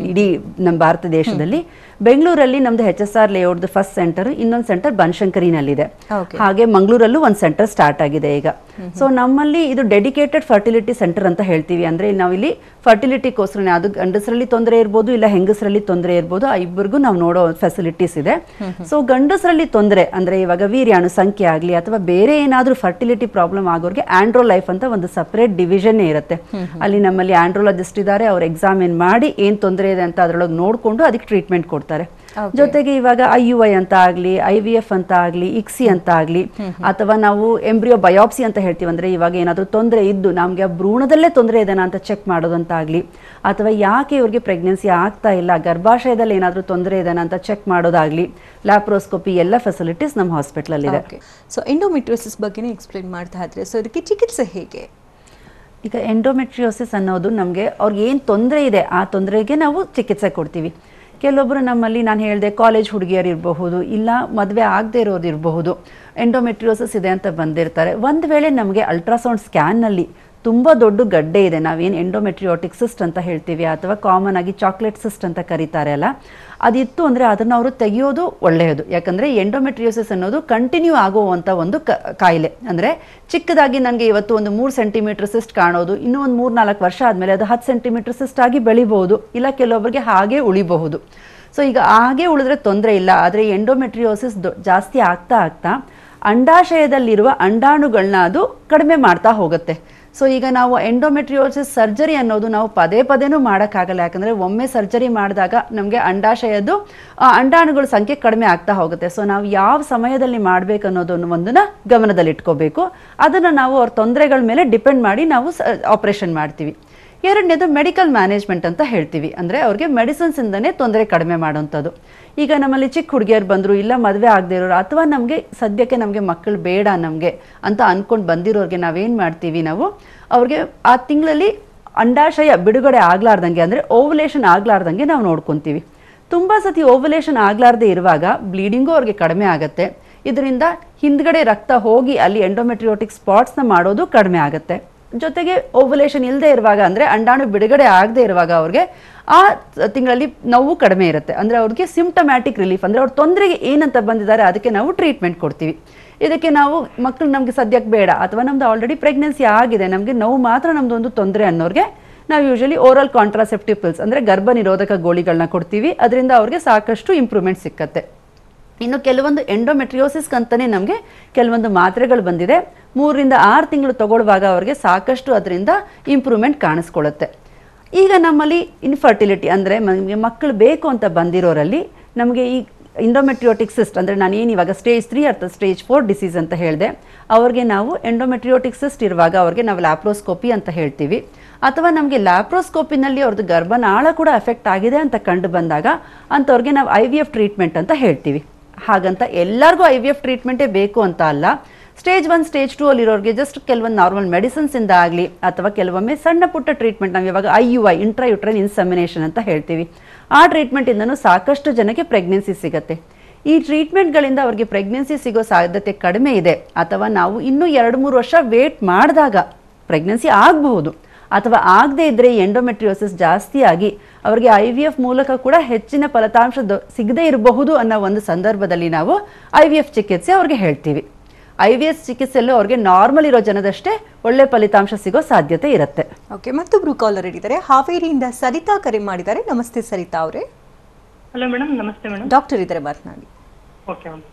ಇಡೀ ನಮ್ಮ ಭಾರತ ದೇಶದಲ್ಲಿ. ಬೆಂಗಳೂರಲ್ಲಿ ನಮ್ದು HSR ಲೇಔಟ್ ಫಸ್ಟ್ ಸೆಂಟರ್, ಇನ್ನೊಂದು ಸೆಂಟರ್ ಬನಶಂಕರಿನಲ್ಲಿದೆ. ಹಾಗೆ ಮಂಗಳೂರಲ್ಲೂ ಒಂದು ಸೆಂಟರ್ ಸ್ಟಾರ್ಟ್ ಆಗಿದೆ ಈಗ. ಸೊ ನಮ್ಮಲ್ಲಿ ಇದು ಡೆಡಿಕೇಟೆಡ್ ಫರ್ಟಿಲಿಟಿ ಸೆಂಟರ್ ಅಂತ ಹೇಳ್ತೀವಿ. ಅಂದ್ರೆ ನಾವಿಲ್ಲಿ ಫರ್ಟಿಲಿಟಿಗೋಸ್ಕರ ಅದು ಗಂಡಸರಲ್ಲಿ ತೊಂದರೆ ಇರ್ಬೋದು ಇಲ್ಲ ಹೆಂಗಸರಲ್ಲಿ ತೊಂದರೆ ಇರ್ಬೋದು, ಆ ಇಬ್ಬರಿಗೂ ನಾವು ನೋಡೋ ಫೆಸಿಲಿಟೀಸ್ ಇದೆ. ಸೊ ಗಂಡಸರಲ್ಲಿ ತೊಂದರೆ ಅಂದ್ರೆ ಇವಾಗ ವೀರ್ಯಾಣು ಸಂಖ್ಯೆ ಆಗಲಿ ಅಥವಾ ಬೇರೆ ಏನಾದರೂ ಫರ್ಟಿಲಿಟಿ ಪ್ರಾಬ್ಲಮ್ ಆಗೋರಿಗೆ ಆಂಡ್ರೋ ಲೈಫ್ ಅಂತ ಒಂದು ಸಪರೇಟ್ ಡಿವಿಷನ್ ಇರುತ್ತೆ. ಅಲ್ಲಿ ನಮ್ಮಲ್ಲಿ ಆಂಡ್ರೋಲಜಿಸ್ಟ್ ಇದ್ದಾರೆ. ಅವ್ರು ಎಕ್ಸಾಮಿನ್ ಮಾಡಿ ಏನ್ ತೊಂದರೆ ಇದೆ ಅಂತ ಅದ್ರೊಳಗೆ ನೋಡ್ಕೊಂಡು ಅದಕ್ಕೆ ಟ್ರೀಟ್ಮೆಂಟ್ ಕೊಡ್ತಾರೆ. ಜೊತೆಗೆ ಇವಾಗ IUI ಅಂತ ಆಗ್ಲಿ, IVF ಅಂತ ಆಗ್ಲಿ, ICSI ಅಂತ ಆಗ್ಲಿ, ಅಥವಾ ನಾವು ಎಂಬ್ರಿಯೋ ಬಯಾಪ್ಸಿ ಅಂತ ಹೇಳ್ತೀವಿ. ಅಂದ್ರೆ ಇವಾಗ ಏನಾದ್ರು ತೊಂದರೆ ಇದ್ದು ನಮ್ಗೆ ಆ ಭ್ರೂಣದಲ್ಲೇ ತೊಂದರೆ ಇದೆನಾ ಅಂತ ಚೆಕ್ ಮಾಡೋದಂತ ಆಗ್ಲಿ, ಅಥವಾ ಯಾಕೆ ಇವ್ರಿಗೆ ಪ್ರೆಗ್ನೆನ್ಸಿ ಆಗ್ತಾ ಇಲ್ಲ, ಗರ್ಭಾಶಯದಲ್ಲಿ ಏನಾದ್ರು ತೊಂದರೆ ಇದೆನಾ ಅಂತ ಚೆಕ್ ಮಾಡೋದಾಗ್ಲಿ, ಲ್ಯಾಪ್ರೋಸ್ಕೋಪಿ ಎಲ್ಲ ಫೆಸಿಲಿಟೀಸ್ ನಮ್ಮ ಹಾಸ್ಪಿಟಲ್ ಅಲ್ಲಿ ಇದೆ. ಸೊ ಎಂಡೋಮೆಟ್ರಿಯೋಸಿಸ್ ಬಗ್ಗೆನೇ ಎಕ್ಸ್ಪ್ಲೇನ್ ಮಾಡ್ತಾ ಇದ್ರೆ, ಸೊ ಇದಕ್ಕೆ ಚಿಕಿತ್ಸೆ ಹೇಗೆ? ಈಗ ಎಂಡೋಮೆಟ್ರಿಯೋಸಿಸ್ ಅನ್ನೋದು ನಮಗೆ ಅವ್ರಿಗೆ ಏನು ತೊಂದರೆ ಇದೆ ಆ ತೊಂದರೆಗೆ ನಾವು ಚಿಕಿತ್ಸೆ ಕೊಡ್ತೀವಿ. ಕೆಲವೊಬ್ಬರು ನಮ್ಮಲ್ಲಿ ನಾನು ಹೇಳಿದೆ ಕಾಲೇಜ್ ಹುಡುಗಿಯರು ಇರಬಹುದು, ಇಲ್ಲ ಮದುವೆ ಆಗದೆ ಇರೋರು ಇರಬಹುದು, ಎಂಡೋಮೆಟ್ರಿಯೋಸಿಸ್ ಇದೆ ಅಂತ ಬಂದಿರ್ತಾರೆ. ಒಂದು ವೇಳೆ ನಮಗೆ ಅಲ್ಟ್ರಾಸೌಂಡ್ ಸ್ಕ್ಯಾನ್ನಲ್ಲಿ ತುಂಬ ದೊಡ್ಡ ಗಡ್ಡೆ ಇದೆ, ನಾವೇನು ಎಂಡೋಮೆಟ್ರಿಯೋಟಿಕ್ ಸಿಸ್ಟ್ ಅಂತ ಹೇಳ್ತೀವಿ ಅಥವಾ ಕಾಮನ್ ಆಗಿ ಚಾಕ್ಲೇಟ್ ಸಿಸ್ಟ್ ಅಂತ ಕರೀತಾರೆ ಅಲ್ಲ, ಅದಿತ್ತು ಅಂದರೆ ಅದನ್ನು ಅವರು ತೆಗೆಯೋದು ಒಳ್ಳೆಯದು. ಯಾಕಂದರೆ ಎಂಡೋಮೆಟ್ರಿಯೋಸಿಸ್ ಅನ್ನೋದು ಕಂಟಿನ್ಯೂ ಆಗುವಂಥ ಒಂದು ಕಾಯಿಲೆ. ಅಂದರೆ ಚಿಕ್ಕದಾಗಿ ನನಗೆ ಇವತ್ತು ಒಂದು 3 ಸೆಂಟಿಮೀಟರ್ ಸಿಸ್ಟ್ ಕಾಣೋದು, ಇನ್ನೂ ಒಂದು 3-4 ವರ್ಷ ಆದಮೇಲೆ ಅದು 10 ಸೆಂಟಿಮೀಟರ್ ಸಿಸ್ಟ್ ಆಗಿ ಬೆಳಿಬಹುದು, ಇಲ್ಲ ಕೆಲವೊಬ್ಬರಿಗೆ ಹಾಗೆ ಉಳಿಬಹುದು. ಸೊ ಈಗ ಹಾಗೆ ಉಳಿದ್ರೆ ತೊಂದರೆ ಇಲ್ಲ. ಆದರೆ ಎಂಡೋಮೆಟ್ರಿಯೋಸಿಸ್ ಜಾಸ್ತಿ ಆಗ್ತಾ ಆಗ್ತಾ ಅಂಡಾಶಯದಲ್ಲಿರುವ ಅಂಡಾಣುಗಳನ್ನ ಅದು ಕಡಿಮೆ ಮಾಡ್ತಾ ಹೋಗುತ್ತೆ. ಸೊ ಈಗ ನಾವು ಎಂಡೋಮೆಟ್ರಿಯೋಸಿಸ್ ಸರ್ಜರಿ ಅನ್ನೋದು ನಾವು ಪದೇ ಪದೇನೂ ಮಾಡೋಕ್ಕಾಗಲ್ಲ. ಯಾಕಂದರೆ ಒಮ್ಮೆ ಸರ್ಜರಿ ಮಾಡಿದಾಗ ನಮಗೆ ಅಂಡಾಶಯದ್ದು ಅಂಡಾಣುಗಳ ಸಂಖ್ಯೆ ಕಡಿಮೆ ಆಗ್ತಾ ಹೋಗುತ್ತೆ. ಸೊ ನಾವು ಯಾವ ಸಮಯದಲ್ಲಿ ಮಾಡಬೇಕು ಅನ್ನೋದನ್ನು ಒಂದನ್ನು ಗಮನದಲ್ಲಿಟ್ಕೋಬೇಕು. ಅದನ್ನು ನಾವು ಅವ್ರ ತೊಂದರೆಗಳ ಮೇಲೆ ಡಿಪೆಂಡ್ ಮಾಡಿ ನಾವು ಆಪರೇಷನ್ ಮಾಡ್ತೀವಿ. ಎರಡನೇದು ಮೆಡಿಕಲ್ ಮ್ಯಾನೇಜ್ಮೆಂಟ್ ಅಂತ ಹೇಳ್ತೀವಿ. ಅಂದರೆ ಅವ್ರಿಗೆ ಮೆಡಿಸಿನ್ಸಿಂದನೇ ತೊಂದರೆ ಕಡಿಮೆ ಮಾಡೋವಂಥದ್ದು. ಈಗ ನಮ್ಮಲ್ಲಿ ಚಿಕ್ಕ ಹುಡುಗಿಯರು ಬಂದರು, ಇಲ್ಲ ಮದುವೆ ಆಗದೆ ಇರೋರು, ಅಥವಾ ನಮಗೆ ಸದ್ಯಕ್ಕೆ ನಮಗೆ ಮಕ್ಕಳು ಬೇಡ ನಮಗೆ ಅಂತ ಅಂದ್ಕೊಂಡು ಬಂದಿರೋರಿಗೆ ನಾವೇನು ಮಾಡ್ತೀವಿ, ನಾವು ಅವ್ರಿಗೆ ಆ ತಿಂಗಳಲ್ಲಿ ಅಂಡಾಶಯ ಬಿಡುಗಡೆ ಆಗ್ಲಾರ್ದಂಗೆ, ಅಂದರೆ ಓವುಲೇಷನ್ ಆಗ್ಲಾರ್ದಂಗೆ ನಾವು ನೋಡ್ಕೊತೀವಿ. ತುಂಬ ಸತಿ ಓವುಲೇಷನ್ ಆಗ್ಲಾರ್ದೆ ಇರುವಾಗ ಬ್ಲೀಡಿಂಗು ಅವ್ರಿಗೆ ಕಡಿಮೆ ಆಗುತ್ತೆ. ಇದರಿಂದ ಹಿಂದ್ಗಡೆ ರಕ್ತ ಹೋಗಿ ಅಲ್ಲಿ ಎಂಡೋಮೆಟ್ರಿಯೋಟಿಕ್ ಸ್ಪಾಟ್ಸ್ನ ಮಾಡೋದು ಕಡಿಮೆ ಆಗುತ್ತೆ. ಜೊತೆಗೆ ಓವುಲೇಷನ್ ಇಲ್ಲದೆ ಇರುವಾಗ, ಅಂದರೆ ಅಂಡಾಣು ಬಿಡುಗಡೆ ಆಗದೆ ಇರುವಾಗ ಅವ್ರಿಗೆ ಆ ತಿಂಗಳಲ್ಲಿ ನೋವು ಕಡಿಮೆ ಇರುತ್ತೆ. ಅಂದರೆ ಅವ್ರಿಗೆ ಸಿಂಪ್ಟಮ್ಯಾಟಿಕ್ ರಿಲೀಫ್, ಅಂದರೆ ಅವ್ರ ತೊಂದರೆಗೆ ಏನಂತ ಬಂದಿದ್ದಾರೆ ಅದಕ್ಕೆ ನಾವು ಟ್ರೀಟ್ಮೆಂಟ್ ಕೊಡ್ತೀವಿ. ಇದಕ್ಕೆ ನಾವು ಮಕ್ಕಳು ನಮಗೆ ಸದ್ಯಕ್ಕೆ ಬೇಡ, ಅಥವಾ ನಮ್ದು ಆಲ್ರೆಡಿ ಪ್ರೆಗ್ನೆನ್ಸಿ ಆಗಿದೆ, ನಮಗೆ ನೋವು ಮಾತ್ರ ನಮ್ಮದೊಂದು ತೊಂದರೆ ಅನ್ನೋರಿಗೆ ನಾವು ಯೂಶಲಿ ಓರಲ್ ಕಾಂಟ್ರಾಸೆಪ್ಟಿವ್ ಪಿಲ್ಸ್, ಅಂದರೆ ಗರ್ಭ ನಿರೋಧಕ ಗೋಳಿಗಳನ್ನ ಕೊಡ್ತೀವಿ. ಅದರಿಂದ ಅವ್ರಿಗೆ ಸಾಕಷ್ಟು ಇಂಪ್ರೂವ್ಮೆಂಟ್ ಸಿಕ್ಕತ್ತೆ. ಇನ್ನು ಕೆಲವೊಂದು ಎಂಡೋಮೆಟ್ರಿಯೋಸಿಸ್ ಅಂತಲೇ ನಮಗೆ ಕೆಲವೊಂದು ಮಾತ್ರೆಗಳು ಬಂದಿದೆ. 3 ರಿಂದ 6 ತಿಂಗಳು ತಗೊಳ್ಳುವಾಗ ಅವ್ರಿಗೆ ಸಾಕಷ್ಟು ಅದರಿಂದ ಇಂಪ್ರೂವ್ಮೆಂಟ್ ಕಾಣಿಸ್ಕೊಳ್ಳುತ್ತೆ. ಈಗ ನಮ್ಮಲ್ಲಿ ಇನ್ಫರ್ಟಿಲಿಟಿ, ಅಂದರೆ ನಮಗೆ ಮಕ್ಕಳು ಬೇಕು ಅಂತ ಬಂದಿರೋರಲ್ಲಿ ನಮಗೆ ಈ ಎಂಡೋಮೆಟ್ರಿಯೋಟಿಕ್ ಸಿಸ್ಟ್, ಅಂದರೆ ನಾನು ಏನು ಇವಾಗ ಸ್ಟೇಜ್ 3 ಅಥವಾ ಸ್ಟೇಜ್ 4 ಡಿಸೀಸ್ ಅಂತ ಹೇಳಿದೆ, ಅವ್ರಿಗೆ ನಾವು ಎಂಡೋಮೆಟ್ರಿಯೋಟಿಕ್ ಸಿಸ್ಟ್ ಇರುವಾಗ ಅವ್ರಿಗೆ ನಾವು ಲ್ಯಾಪ್ರೋಸ್ಕೋಪಿ ಅಂತ ಹೇಳ್ತೀವಿ. ಅಥವಾ ನಮಗೆ ಲ್ಯಾಪ್ರೋಸ್ಕೋಪಿನಲ್ಲಿ ಅವ್ರದ್ದು ಗರ್ಭನಾಳ ಕೂಡ ಎಫೆಕ್ಟ್ ಆಗಿದೆ ಅಂತ ಕಂಡು ಬಂದಾಗ ಅಂಥವ್ರಿಗೆ ನಾವು IVF ಟ್ರೀಟ್ಮೆಂಟ್ ಅಂತ ಹೇಳ್ತೀವಿ. ಹಾಗಂತ ಎಲ್ಲರಿಗೂ IVF ಟ್ರೀಟ್ಮೆಂಟೇ ಬೇಕು ಅಂತ ಅಲ್ಲ. ಸ್ಟೇಜ್ 1 ಸ್ಟೇಜ್ 2 ಅಲ್ಲಿರೋರಿಗೆ ಜಸ್ಟ್ ಕೆಲವೊಂದು ನಾರ್ಮಲ್ ಮೆಡಿಸಿನ್ಸಿಂದ ಆಗಲಿ, ಅಥವಾ ಕೆಲವೊಮ್ಮೆ ಸಣ್ಣ ಪುಟ್ಟ ಟ್ರೀಟ್ಮೆಂಟ್, ನಾವು ಇವಾಗ IUI ಇಂಟ್ರಾಯುಟ್ರೈನ್ ಇನ್ಸೆಮಿನೇಷನ್ ಅಂತ ಹೇಳ್ತೀವಿ, ಆ ಟ್ರೀಟ್ಮೆಂಟಿಂದನೂ ಸಾಕಷ್ಟು ಜನಕ್ಕೆ ಪ್ರೆಗ್ನೆನ್ಸಿ ಸಿಗುತ್ತೆ. ಈ ಟ್ರೀಟ್ಮೆಂಟ್ಗಳಿಂದ ಅವ್ರಿಗೆ ಪ್ರೆಗ್ನೆನ್ಸಿ ಸಿಗೋ ಸಾಧ್ಯತೆ ಕಡಿಮೆ ಇದೆ. ಅಥವಾ ನಾವು ಇನ್ನೂ 2-3 ವರ್ಷ ವೇಟ್ ಮಾಡಿದಾಗ ಪ್ರೆಗ್ನೆನ್ಸಿ ಆಗಬಹುದು. ಅಥವಾ ಆಗದೇ ಇದ್ದರೆ ಎಂಡೋಮೆಟ್ರಿಯೋಸಿಸ್ ಜಾಸ್ತಿ ಆಗಿ ಅವರಿಗೆ IVF ಮೂಲಕ ಕೂಡ ಹೆಚ್ಚಿನ ಫಲಿತಾಂಶ ಸಿಗದೇ ಇರಬಹುದು ಅನ್ನೋ ಒಂದು ಸಂದರ್ಭದಲ್ಲಿ ನಾವು IVF ಚಿಕಿತ್ಸೆ ಅವ್ರಿಗೆ ಹೇಳ್ತೀವಿ. IVF ಚಿಕಿತ್ಸೆಯಲ್ಲೂ ಅವ್ರಿಗೆ ನಾರ್ಮಲ್ ಇರೋ ಜನದಷ್ಟೇ ಒಳ್ಳೆ ಫಲಿತಾಂಶ ಸಿಗೋ ಸಾಧ್ಯತೆ ಇರುತ್ತೆ. ಓಕೆ, ಮತ್ತೊಬ್ರು ಕಾಲರ್ ಇದ್ದಾರೆ. ಹಾವೇರಿಯಿಂದ ಸರಿತಾ ಕರೆ ಮಾಡಿದ್ದಾರೆ. ನಮಸ್ತೆ ಸರಿತಾ ಅವರೇ. Hello madam. ನಮಸ್ತೆ ಮೇಡಮ್. ಡಾಕ್ಟರ್ ಇದ್ದಾರೆ, ಮಾತನಾಡಿ. Okay ma'am.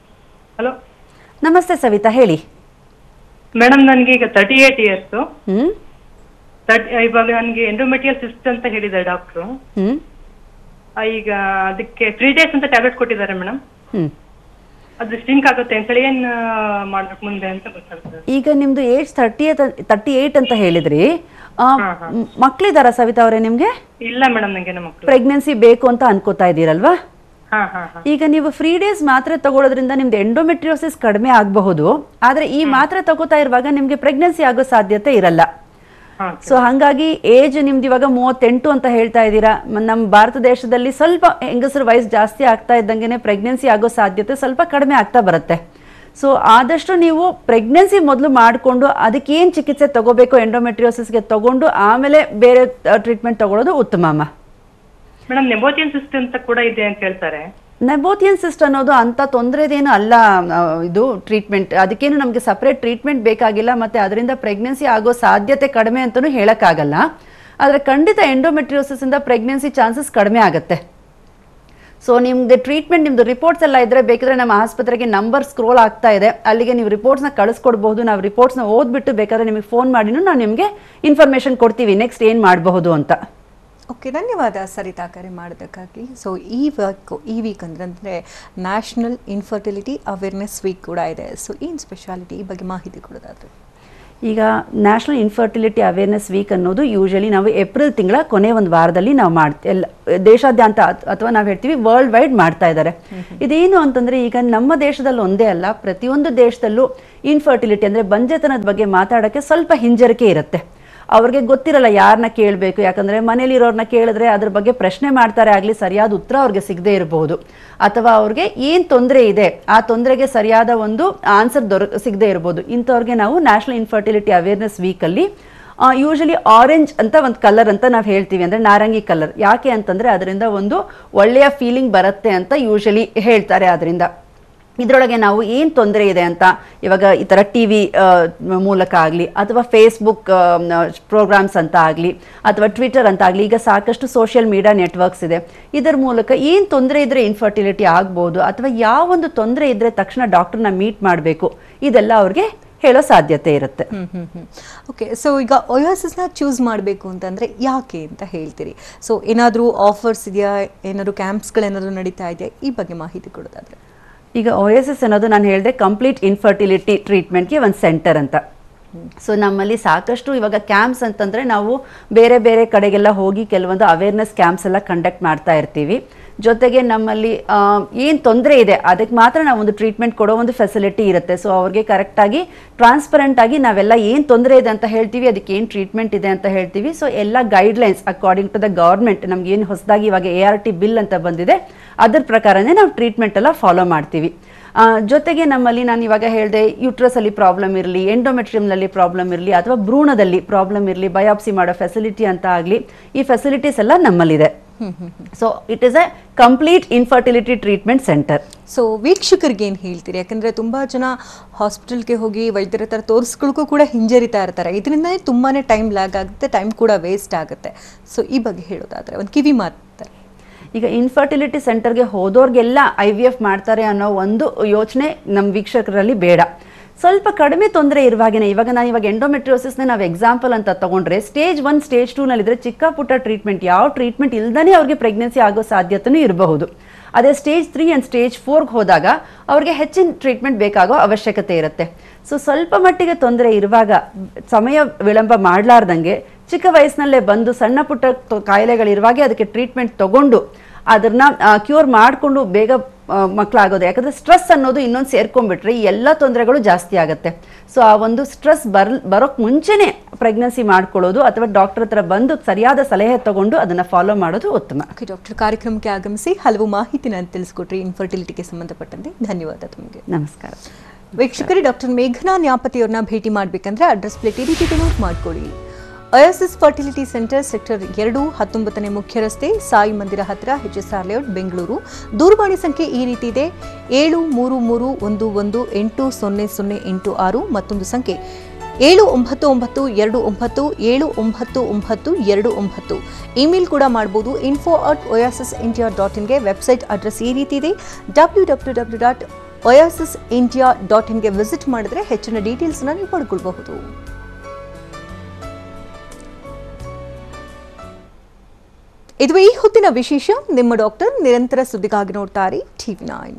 ಹಲೋ ನಮಸ್ತೆ ಸವಿತಾ, ಹೇಳಿ ಮೇಡಮ್. ನನಗೆ ಈಗ 38 ಇಯರ್ಸ್. ಇವಾಗ ನನಗೆ ಎಂಡೋಮೆಟ್ರಿಯಲ್ ಸಿಸ್ಟ್ ಅಂತ ಹೇಳಿದ್ದಾರೆ ಡಾಕ್ಟ್ರು. ಈಗ ಅದಕ್ಕೆ 3 days ಅಂತ ಟ್ಯಾಬ್ಲೆಟ್ ಕೊಟ್ಟಿದ್ದಾರೆ ಮೇಡಮ್. ಅದು ಸ್ಟ್ರಿಂಕ್ ಆಗುತ್ತೆ ಅಂತೇಳಿ ಏನ್ ಮಾಡ್ಬೇಕು ಮುಂದೆ ಅಂತ ಗೊತ್ತಾಗ್ತದೆ. ಈಗ ನಿಮ್ದು ಏಜ್ 38 ಅಂತ ಹೇಳಿದ್ರಿ. ಮಕ್ಳಿದಾರ ಸವಿತಾ ಅವರೇ ನಿಮ್ಗೆ? ಇಲ್ಲ ಮೇಡಮ್, ನಂಗೆ ಮಕ್ಕಳು. ಪ್ರೆಗ್ನೆನ್ಸಿ ಬೇಕು ಅಂತ ಅನ್ಕೋತಾ ಇದೀರಲ್ವಾ? ಈಗ ನೀವು 3 days ಮಾತ್ರೆ ತಗೊಳ್ಳೋದ್ರಿಂದ ನಿಮ್ದು ಎಂಡೋಮೆಟ್ರಿಯೋಸಿಸ್ ಕಡಿಮೆ ಆಗಬಹುದು. ಆದ್ರೆ ಈ ಮಾತ್ರೆ ತಗೋತಾ ಇರುವಾಗ ನಿಮ್ಗೆ ಪ್ರೆಗ್ನೆನ್ಸಿ ಆಗೋ ಸಾಧ್ಯತೆ ಇರಲ್ಲ. ಸೊ ಹಾಗಾಗಿ ಏಜ್ ನಿಮ್ದು ಇವಾಗ 38 ಅಂತ ಹೇಳ್ತಾ ಇದ್ದೀರಾ. ನಮ್ಮ ಭಾರತ ದೇಶದಲ್ಲಿ ಸ್ವಲ್ಪ ಹೆಂಗಸರ ವಯಸ್ಸು ಜಾಸ್ತಿ ಆಗ್ತಾ ಇದ್ದಂಗೆ ಪ್ರೆಗ್ನೆನ್ಸಿ ಆಗೋ ಸಾಧ್ಯತೆ ಸ್ವಲ್ಪ ಕಡಿಮೆ ಆಗ್ತಾ ಬರುತ್ತೆ. ಸೊ ಆದಷ್ಟು ನೀವು ಪ್ರೆಗ್ನೆನ್ಸಿ ಮೊದಲು ಮಾಡಿಕೊಂಡು ಅದಕ್ಕೇನು ಚಿಕಿತ್ಸೆ ತಗೋಬೇಕು ಎಂಡೋಮೆಟ್ರಿಯೋಸಿಸ್ಗೆ ತಗೊಂಡು ಆಮೇಲೆ ಬೇರೆ ಟ್ರೀಟ್ಮೆಂಟ್ ತಗೊಳ್ಳೋದು ಉತ್ತಮ. ಮೇಡಮ್, ನೆಬೋಥಿಯನ್ ಸಿಸ್ಟ್ ಅಂತ ಕೂಡ ಇದೆ ಅಂತ ಹೇಳ್ತಾರೆ. ನೆಬೋಥಿಯನ್ ಸಿಸ್ಟ್ ಅನ್ನೋದು ಅಂತ ತೊಂದರೆದೇನು ಅಲ್ಲ. ಇದು ಟ್ರೀಟ್ಮೆಂಟ್, ಅದಕ್ಕೇನು ನಮಗೆ ಸಪ್ರೇಟ್ ಟ್ರೀಟ್ಮೆಂಟ್ ಬೇಕಾಗಿಲ್ಲ. ಮತ್ತು ಅದರಿಂದ ಪ್ರೆಗ್ನೆನ್ಸಿ ಆಗೋ ಸಾಧ್ಯತೆ ಕಡಿಮೆ ಅಂತಲೂ ಹೇಳೋಕ್ಕಾಗಲ್ಲ. ಆದರೆ ಖಂಡಿತ ಎಂಡೋಮೆಟ್ರಿಯೋಸಿಸಿಂದ ಪ್ರೆಗ್ನೆನ್ಸಿ ಚಾನ್ಸಸ್ ಕಡಿಮೆ ಆಗುತ್ತೆ. ಸೊ ನಿಮ್ಗೆ ಟ್ರೀಟ್ಮೆಂಟ್, ನಿಮ್ದು ರಿಪೋರ್ಟ್ಸ್ ಎಲ್ಲ ಇದ್ದರೆ ಬೇಕಿದ್ರೆ ನಮ್ಮ ಆಸ್ಪತ್ರೆಗೆ ನಂಬರ್ ಸ್ಕ್ರೋಲ್ ಆಗ್ತಾ ಇದೆ, ಅಲ್ಲಿಗೆ ನೀವು ರಿಪೋರ್ಟ್ಸ್ನ ಕಳಿಸ್ಕೊಡ್ಬಹುದು. ನಾವು ರಿಪೋರ್ಟ್ಸ್ನ ಓದ್ಬಿಟ್ಟು ಬೇಕಾದ್ರೆ ನಿಮಗೆ ಫೋನ್ ಮಾಡಿನೂ ನಾವು ನಿಮಗೆ ಇನ್ಫಾರ್ಮೇಷನ್ ಕೊಡ್ತೀವಿ ನೆಕ್ಸ್ಟ್ ಏನು ಮಾಡಬಹುದು ಅಂತ. ಓಕೆ, ಧನ್ಯವಾದ ಸರಿತಾ ಕರೆ ಮಾಡೋದಕ್ಕಾಗಿ. ಸೊ ಈ ವೀಕ್ ಅಂದರೆ ನ್ಯಾಷನಲ್ ಇನ್ಫರ್ಟಿಲಿಟಿ ಅವೇರ್ನೆಸ್ ವೀಕ್ ಕೂಡ ಇದೆ. ಸೊ ಏನು ಸ್ಪೆಷಾಲಿಟಿ, ಈ ಬಗ್ಗೆ ಮಾಹಿತಿ ಕೊಡೋದಾದ್ರೆ? ಈಗ ನ್ಯಾಷನಲ್ ಇನ್ಫರ್ಟಿಲಿಟಿ ಅವೇರ್ನೆಸ್ ವೀಕ್ ಅನ್ನೋದು ಯೂಶಲಿ ನಾವು ಏಪ್ರಿಲ್ ತಿಂಗಳ ಕೊನೆ ಒಂದು ವಾರದಲ್ಲಿ ನಾವು ದೇಶಾದ್ಯಂತ ಅಥವಾ ನಾವು ಹೇಳ್ತೀವಿ ವರ್ಲ್ಡ್ ವೈಡ್ ಮಾಡ್ತಾ ಇದ್ದಾರೆ. ಇದೇನು ಅಂತಂದರೆ, ಈಗ ನಮ್ಮ ದೇಶದಲ್ಲಿ ಒಂದೇ ಅಲ್ಲ, ಪ್ರತಿಯೊಂದು ದೇಶದಲ್ಲೂ ಇನ್ಫರ್ಟಿಲಿಟಿ ಅಂದರೆ ಬಂಜೆತನದ ಬಗ್ಗೆ ಮಾತಾಡೋಕ್ಕೆ ಸ್ವಲ್ಪ ಹಿಂಜರಿಕೆ ಇರುತ್ತೆ. ಅವ್ರಿಗೆ ಗೊತ್ತಿರಲ್ಲ ಯಾರನ್ನ ಕೇಳಬೇಕು. ಯಾಕಂದರೆ ಮನೇಲಿರೋರನ್ನ ಕೇಳಿದ್ರೆ ಅದ್ರ ಬಗ್ಗೆ ಪ್ರಶ್ನೆ ಮಾಡ್ತಾರೆ ಆಗಲಿ, ಸರಿಯಾದ ಉತ್ತರ ಅವ್ರಿಗೆ ಸಿಗದೆ ಇರಬಹುದು. ಅಥವಾ ಅವ್ರಿಗೆ ಏನು ತೊಂದರೆ ಇದೆ ಆ ತೊಂದರೆಗೆ ಸರಿಯಾದ ಒಂದು ಆನ್ಸರ್ ಸಿಗದೆ ಇರ್ಬೋದು. ಇಂಥವ್ರಿಗೆ ನಾವು ನ್ಯಾಷನಲ್ ಇನ್ಫರ್ಟಿಲಿಟಿ ಅವೇರ್ನೆಸ್ ವೀಕಲ್ಲಿ ಯೂಶಲಿ ಆರೆಂಜ್ ಅಂತ ಒಂದು ಕಲರ್ ಅಂತ ನಾವು ಹೇಳ್ತೀವಿ, ಅಂದರೆ ನಾರಂಗಿ ಕಲರ್. ಯಾಕೆ ಅಂತಂದರೆ ಅದರಿಂದ ಒಂದು ಒಳ್ಳೆಯ ಫೀಲಿಂಗ್ ಬರುತ್ತೆ ಅಂತ ಯೂಶಲಿ ಹೇಳ್ತಾರೆ. ಅದರಿಂದ ಇದರೊಳಗೆ ನಾವು ಏನು ತೊಂದರೆ ಇದೆ ಅಂತ ಇವಾಗ ಈ ಥರ ಟಿ ವಿ ಮೂಲಕ ಆಗಲಿ ಅಥವಾ ಫೇಸ್ಬುಕ್ ಪ್ರೋಗ್ರಾಮ್ಸ್ ಅಂತ ಆಗಲಿ ಅಥವಾ ಟ್ವಿಟರ್ ಅಂತ ಆಗಲಿ, ಈಗ ಸಾಕಷ್ಟು ಸೋಷಿಯಲ್ ಮೀಡಿಯಾ ನೆಟ್ವರ್ಕ್ಸ್ ಇದೆ. ಇದರ ಮೂಲಕ ಏನು ತೊಂದರೆ ಇದ್ದರೆ ಇನ್ಫರ್ಟಿಲಿಟಿ ಆಗ್ಬೋದು ಅಥವಾ ಯಾವೊಂದು ತೊಂದರೆ ಇದ್ದರೆ ತಕ್ಷಣ ಡಾಕ್ಟರ್ನ ಮೀಟ್ ಮಾಡಬೇಕು, ಇದೆಲ್ಲ ಅವ್ರಿಗೆ ಹೇಳೋ ಸಾಧ್ಯತೆ ಇರುತ್ತೆ. ಓಕೆ, ಸೊ ಈಗ ಒಯಾಸಿಸ್ನ ಚೂಸ್ ಮಾಡಬೇಕು ಅಂತಂದರೆ ಯಾಕೆ ಅಂತ ಹೇಳ್ತೀರಿ? ಸೊ ಏನಾದರೂ ಆಫರ್ಸ್ ಇದೆಯಾ, ಏನಾದರೂ ಕ್ಯಾಂಪ್ಸ್ಗಳೇನಾದರೂ ನಡೀತಾ ಇದೆಯಾ? ಈ ಬಗ್ಗೆ ಮಾಹಿತಿ ಕೊಡೋದಾದರೆ. ಈಗ OSS ಅನ್ನೋದು ನಾನು ಹೇಳಿದೆ ಕಂಪ್ಲೀಟ್ ಇನ್ಫರ್ಟಿಲಿಟಿ ಟ್ರೀಟ್ಮೆಂಟ್ಗೆ ಒಂದು ಸೆಂಟರ್ ಅಂತ. ಸೊ ನಮ್ಮಲ್ಲಿ ಸಾಕಷ್ಟು ಇವಾಗ ಕ್ಯಾಂಪ್ಸ್ ಅಂತಂದರೆ ನಾವು ಬೇರೆ ಬೇರೆ ಕಡೆಗೆಲ್ಲ ಹೋಗಿ ಕೆಲವೊಂದು ಅವೇರ್ನೆಸ್ ಕ್ಯಾಂಪ್ಸ್ ಎಲ್ಲ ಕಂಡಕ್ಟ್ ಮಾಡ್ತಾ ಇರ್ತೀವಿ. ಜೊತೆಗೆ ನಮ್ಮಲ್ಲಿ ಏನು ತೊಂದರೆ ಇದೆ ಅದಕ್ಕೆ ಮಾತ್ರ ನಾವು ಒಂದು ಟ್ರೀಟ್ಮೆಂಟ್ ಕೊಡೋ ಒಂದು ಫೆಸಿಲಿಟಿ ಇರುತ್ತೆ. ಸೊ ಅವ್ರಿಗೆ ಕರೆಕ್ಟಾಗಿ ಟ್ರಾನ್ಸ್ಪರೆಂಟ್ ಆಗಿ ನಾವೆಲ್ಲ ಏನು ತೊಂದರೆ ಇದೆ ಅಂತ ಹೇಳ್ತೀವಿ, ಅದಕ್ಕೆ ಏನು ಟ್ರೀಟ್ಮೆಂಟ್ ಇದೆ ಅಂತ ಹೇಳ್ತೀವಿ. ಸೊ ಎಲ್ಲ guidelines according to the government, ನಮ್ಗೆ ಏನು ಹೊಸದಾಗಿ ಇವಾಗ ART ಬಿಲ್ ಅಂತ ಬಂದಿದೆ ಅದ್ರ ಪ್ರಕಾರನೇ ನಾವು ಟ್ರೀಟ್ಮೆಂಟ್ ಎಲ್ಲ ಫಾಲೋ ಮಾಡ್ತೀವಿ. ಜೊತೆಗೆ ನಮ್ಮಲ್ಲಿ ನಾನು ಇವಾಗ ಹೇಳಿದೆ ಯೂಟ್ರಸಲ್ಲಿ ಪ್ರಾಬ್ಲಮ್ ಇರಲಿ, ಎಂಡೋಮೆಟ್ರಿಯಮ್ನಲ್ಲಿ ಪ್ರಾಬ್ಲಮ್ ಇರಲಿ ಅಥವಾ ಭ್ರೂಣದಲ್ಲಿ ಪ್ರಾಬ್ಲಮ್ ಇರಲಿ, ಬಯಾಪ್ಸಿ ಮಾಡೋ ಫೆಸಿಲಿಟಿ ಅಂತ ಆಗಲಿ, ಈ ಫೆಸಿಲಿಟೀಸ್ ಎಲ್ಲ ನಮ್ಮಲ್ಲಿದೆ. So it is A complete infertility treatment centre. So ವೀಕ್ಷಕರಿಗೆ ಏನು ಹೇಳ್ತೀರಿ? ಯಾಕಂದರೆ ತುಂಬ ಜನ ಹಾಸ್ಪಿಟಲ್ಗೆ ಹೋಗಿ ವೈದ್ಯರ ಹತ್ರ ತೋರಿಸ್ಕೊಳ್ಳೋಕ್ಕೂ ಕೂಡ ಹಿಂಜರಿತಾ ಇರ್ತಾರೆ. ಇದರಿಂದನೇ ತುಂಬಾ ಟೈಮ್ ಲ್ಯಾಗ್ ಆಗುತ್ತೆ, ಟೈಮ್ ಕೂಡ ವೇಸ್ಟ್ ಆಗುತ್ತೆ. ಸೊ ಈ ಬಗ್ಗೆ ಹೇಳೋದಾದರೆ ಒಂದು ಕಿವಿ ಮಾತು. ಈಗ ಇನ್ಫರ್ಟಿಲಿಟಿ ಸೆಂಟರ್ಗೆ ಹೋದೋರ್ಗೆಲ್ಲ IVF ಮಾಡ್ತಾರೆ ಅನ್ನೋ ಒಂದು ಯೋಚನೆ ನಮ್ಮ ವೀಕ್ಷಕರಲ್ಲಿ ಬೇಡ. ಸ್ವಲ್ಪ ಕಡಿಮೆ ತೊಂದರೆ ಇರುವಾಗೇನೆ, ಇವಾಗ ಎಂಡೋಮೆಟ್ರಿಯೋಸಿಸ್ನ ನಾವು ಎಕ್ಸಾಂಪಲ್ ಅಂತ ತಗೊಂಡ್ರೆ ಸ್ಟೇಜ್ 1 ಸ್ಟೇಜ್ 2ನಲ್ಲಿದ್ದರೆ ಚಿಕ್ಕ ಪುಟ್ಟ ಟ್ರೀಟ್ಮೆಂಟ್, ಯಾವ ಟ್ರೀಟ್ಮೆಂಟ್ ಇಲ್ದೇ ಅವ್ರಿಗೆ ಪ್ರೆಗ್ನೆನ್ಸಿ ಆಗೋ ಸಾಧ್ಯತೆಯೂ ಇರಬಹುದು. ಅದೇ ಸ್ಟೇಜ್ 3 ಆ್ಯಂಡ್ ಸ್ಟೇಜ್ 4ಗೆ ಹೋದಾಗ ಅವ್ರಿಗೆ ಹೆಚ್ಚಿನ ಟ್ರೀಟ್ಮೆಂಟ್ ಬೇಕಾಗೋ ಅವಶ್ಯಕತೆ ಇರುತ್ತೆ. ಸೊ ಸ್ವಲ್ಪ ಮಟ್ಟಿಗೆ ತೊಂದರೆ ಇರುವಾಗ ಸಮಯ ವಿಳಂಬ ಮಾಡಲಾರ್ದಂಗೆ ಚಿಕ್ಕ ವಯಸ್ಸಿನಲ್ಲೇ ಬಂದು ಸಣ್ಣ ಪುಟ್ಟ ಕಾಯಿಲೆಗಳಿರುವಾಗೆ ಅದಕ್ಕೆ ಟ್ರೀಟ್ಮೆಂಟ್ ತಗೊಂಡು ಅದನ್ನ ಕ್ಯೂರ್ ಮಾಡಿಕೊಂಡು ಬೇಗ ಮಕ್ಕಳಾಗೋದು. ಯಾಕಂದರೆ ಸ್ಟ್ರೆಸ್ ಅನ್ನೋದು ಇನ್ನೊಂದು ಸೇರ್ಕೊಂಡ್ಬಿಟ್ರೆ ಈ ಎಲ್ಲ ತೊಂದರೆಗಳು ಜಾಸ್ತಿ ಆಗುತ್ತೆ. ಸೊ ಆ ಒಂದು ಸ್ಟ್ರೆಸ್ ಬರೋಕ್ಕೆ ಮುಂಚೆನೇ ಪ್ರೆಗ್ನೆನ್ಸಿ ಮಾಡ್ಕೊಳ್ಳೋದು ಅಥವಾ ಡಾಕ್ಟರ್ ಹತ್ರ ಬಂದು ಸರಿಯಾದ ಸಲಹೆ ತಗೊಂಡು ಅದನ್ನು ಫಾಲೋ ಮಾಡೋದು ಉತ್ತಮ. ಓಕೆ ಡಾಕ್ಟರ್, ಕಾರ್ಯಕ್ರಮಕ್ಕೆ ಆಗಮಿಸಿ ಹಲವು ಮಾಹಿತಿನ ತಿಳಿಸ್ಕೊಟ್ರಿ ಇನ್ಫರ್ಟಿಲಿಟಿಗೆ ಸಂಬಂಧಪಟ್ಟಂತೆ. ಧನ್ಯವಾದ ತಮಗೆ. ನಮಸ್ಕಾರ ವೀಕ್ಷಕರೇ, ಡಾಕ್ಟರ್ ಮೇಘನಾ ನ್ಯಾಪತಿಯವ್ರನ್ನ ಭೇಟಿ ಮಾಡಬೇಕಂದ್ರೆ ಅಡ್ರೆಸ್ ಪ್ಲೇಟ್ ಈ ರೀತಿ ನೋಟ್ ಮಾಡ್ಕೊಳ್ಳಿ. OSS ಫರ್ಟಿಲಿಟಿ ಸೆಂಟರ್, ಸೆಕ್ಟರ್ 2, 19ನೇ ಮುಖ್ಯ ರಸ್ತೆ, ಸಾಯಿ ಮಂದಿರ ಹತ್ತಿರ, HSR ಲೇಔಟ್, ಬೆಂಗಳೂರು. ದೂರವಾಣಿ ಸಂಖ್ಯೆ ಈ ರೀತಿ ಇದೆ: 7331180086. ಮತ್ತೊಂದು ಸಂಖ್ಯೆ 7992979929. ಇಮೇಲ್ ಕೂಡ ಮಾಡಬಹುದು, info@oasisindia.in. ವೆಬ್ಸೈಟ್ ಅಡ್ರೆಸ್ ಈ ರೀತಿ ಇದೆ: www.oasisindia.in. ವಿಸಿಟ್ ಮಾಡಿದ್ರೆ ಹೆಚ್ಚಿನ ಡೀಟೇಲ್ಸ್ನ ನೀವು ಪಡ್ಕೊಳ್ಬಹುದು. ಇದು ಈ ಹೊತ್ತಿನ ವಿಶೇಷ. ನಿಮ್ಮ ಡಾಕ್ಟರ್ ನಿರಂತರ ಸುದ್ದಿಗಾಗಿ ನೋಡ್ತಾರೆ TV9.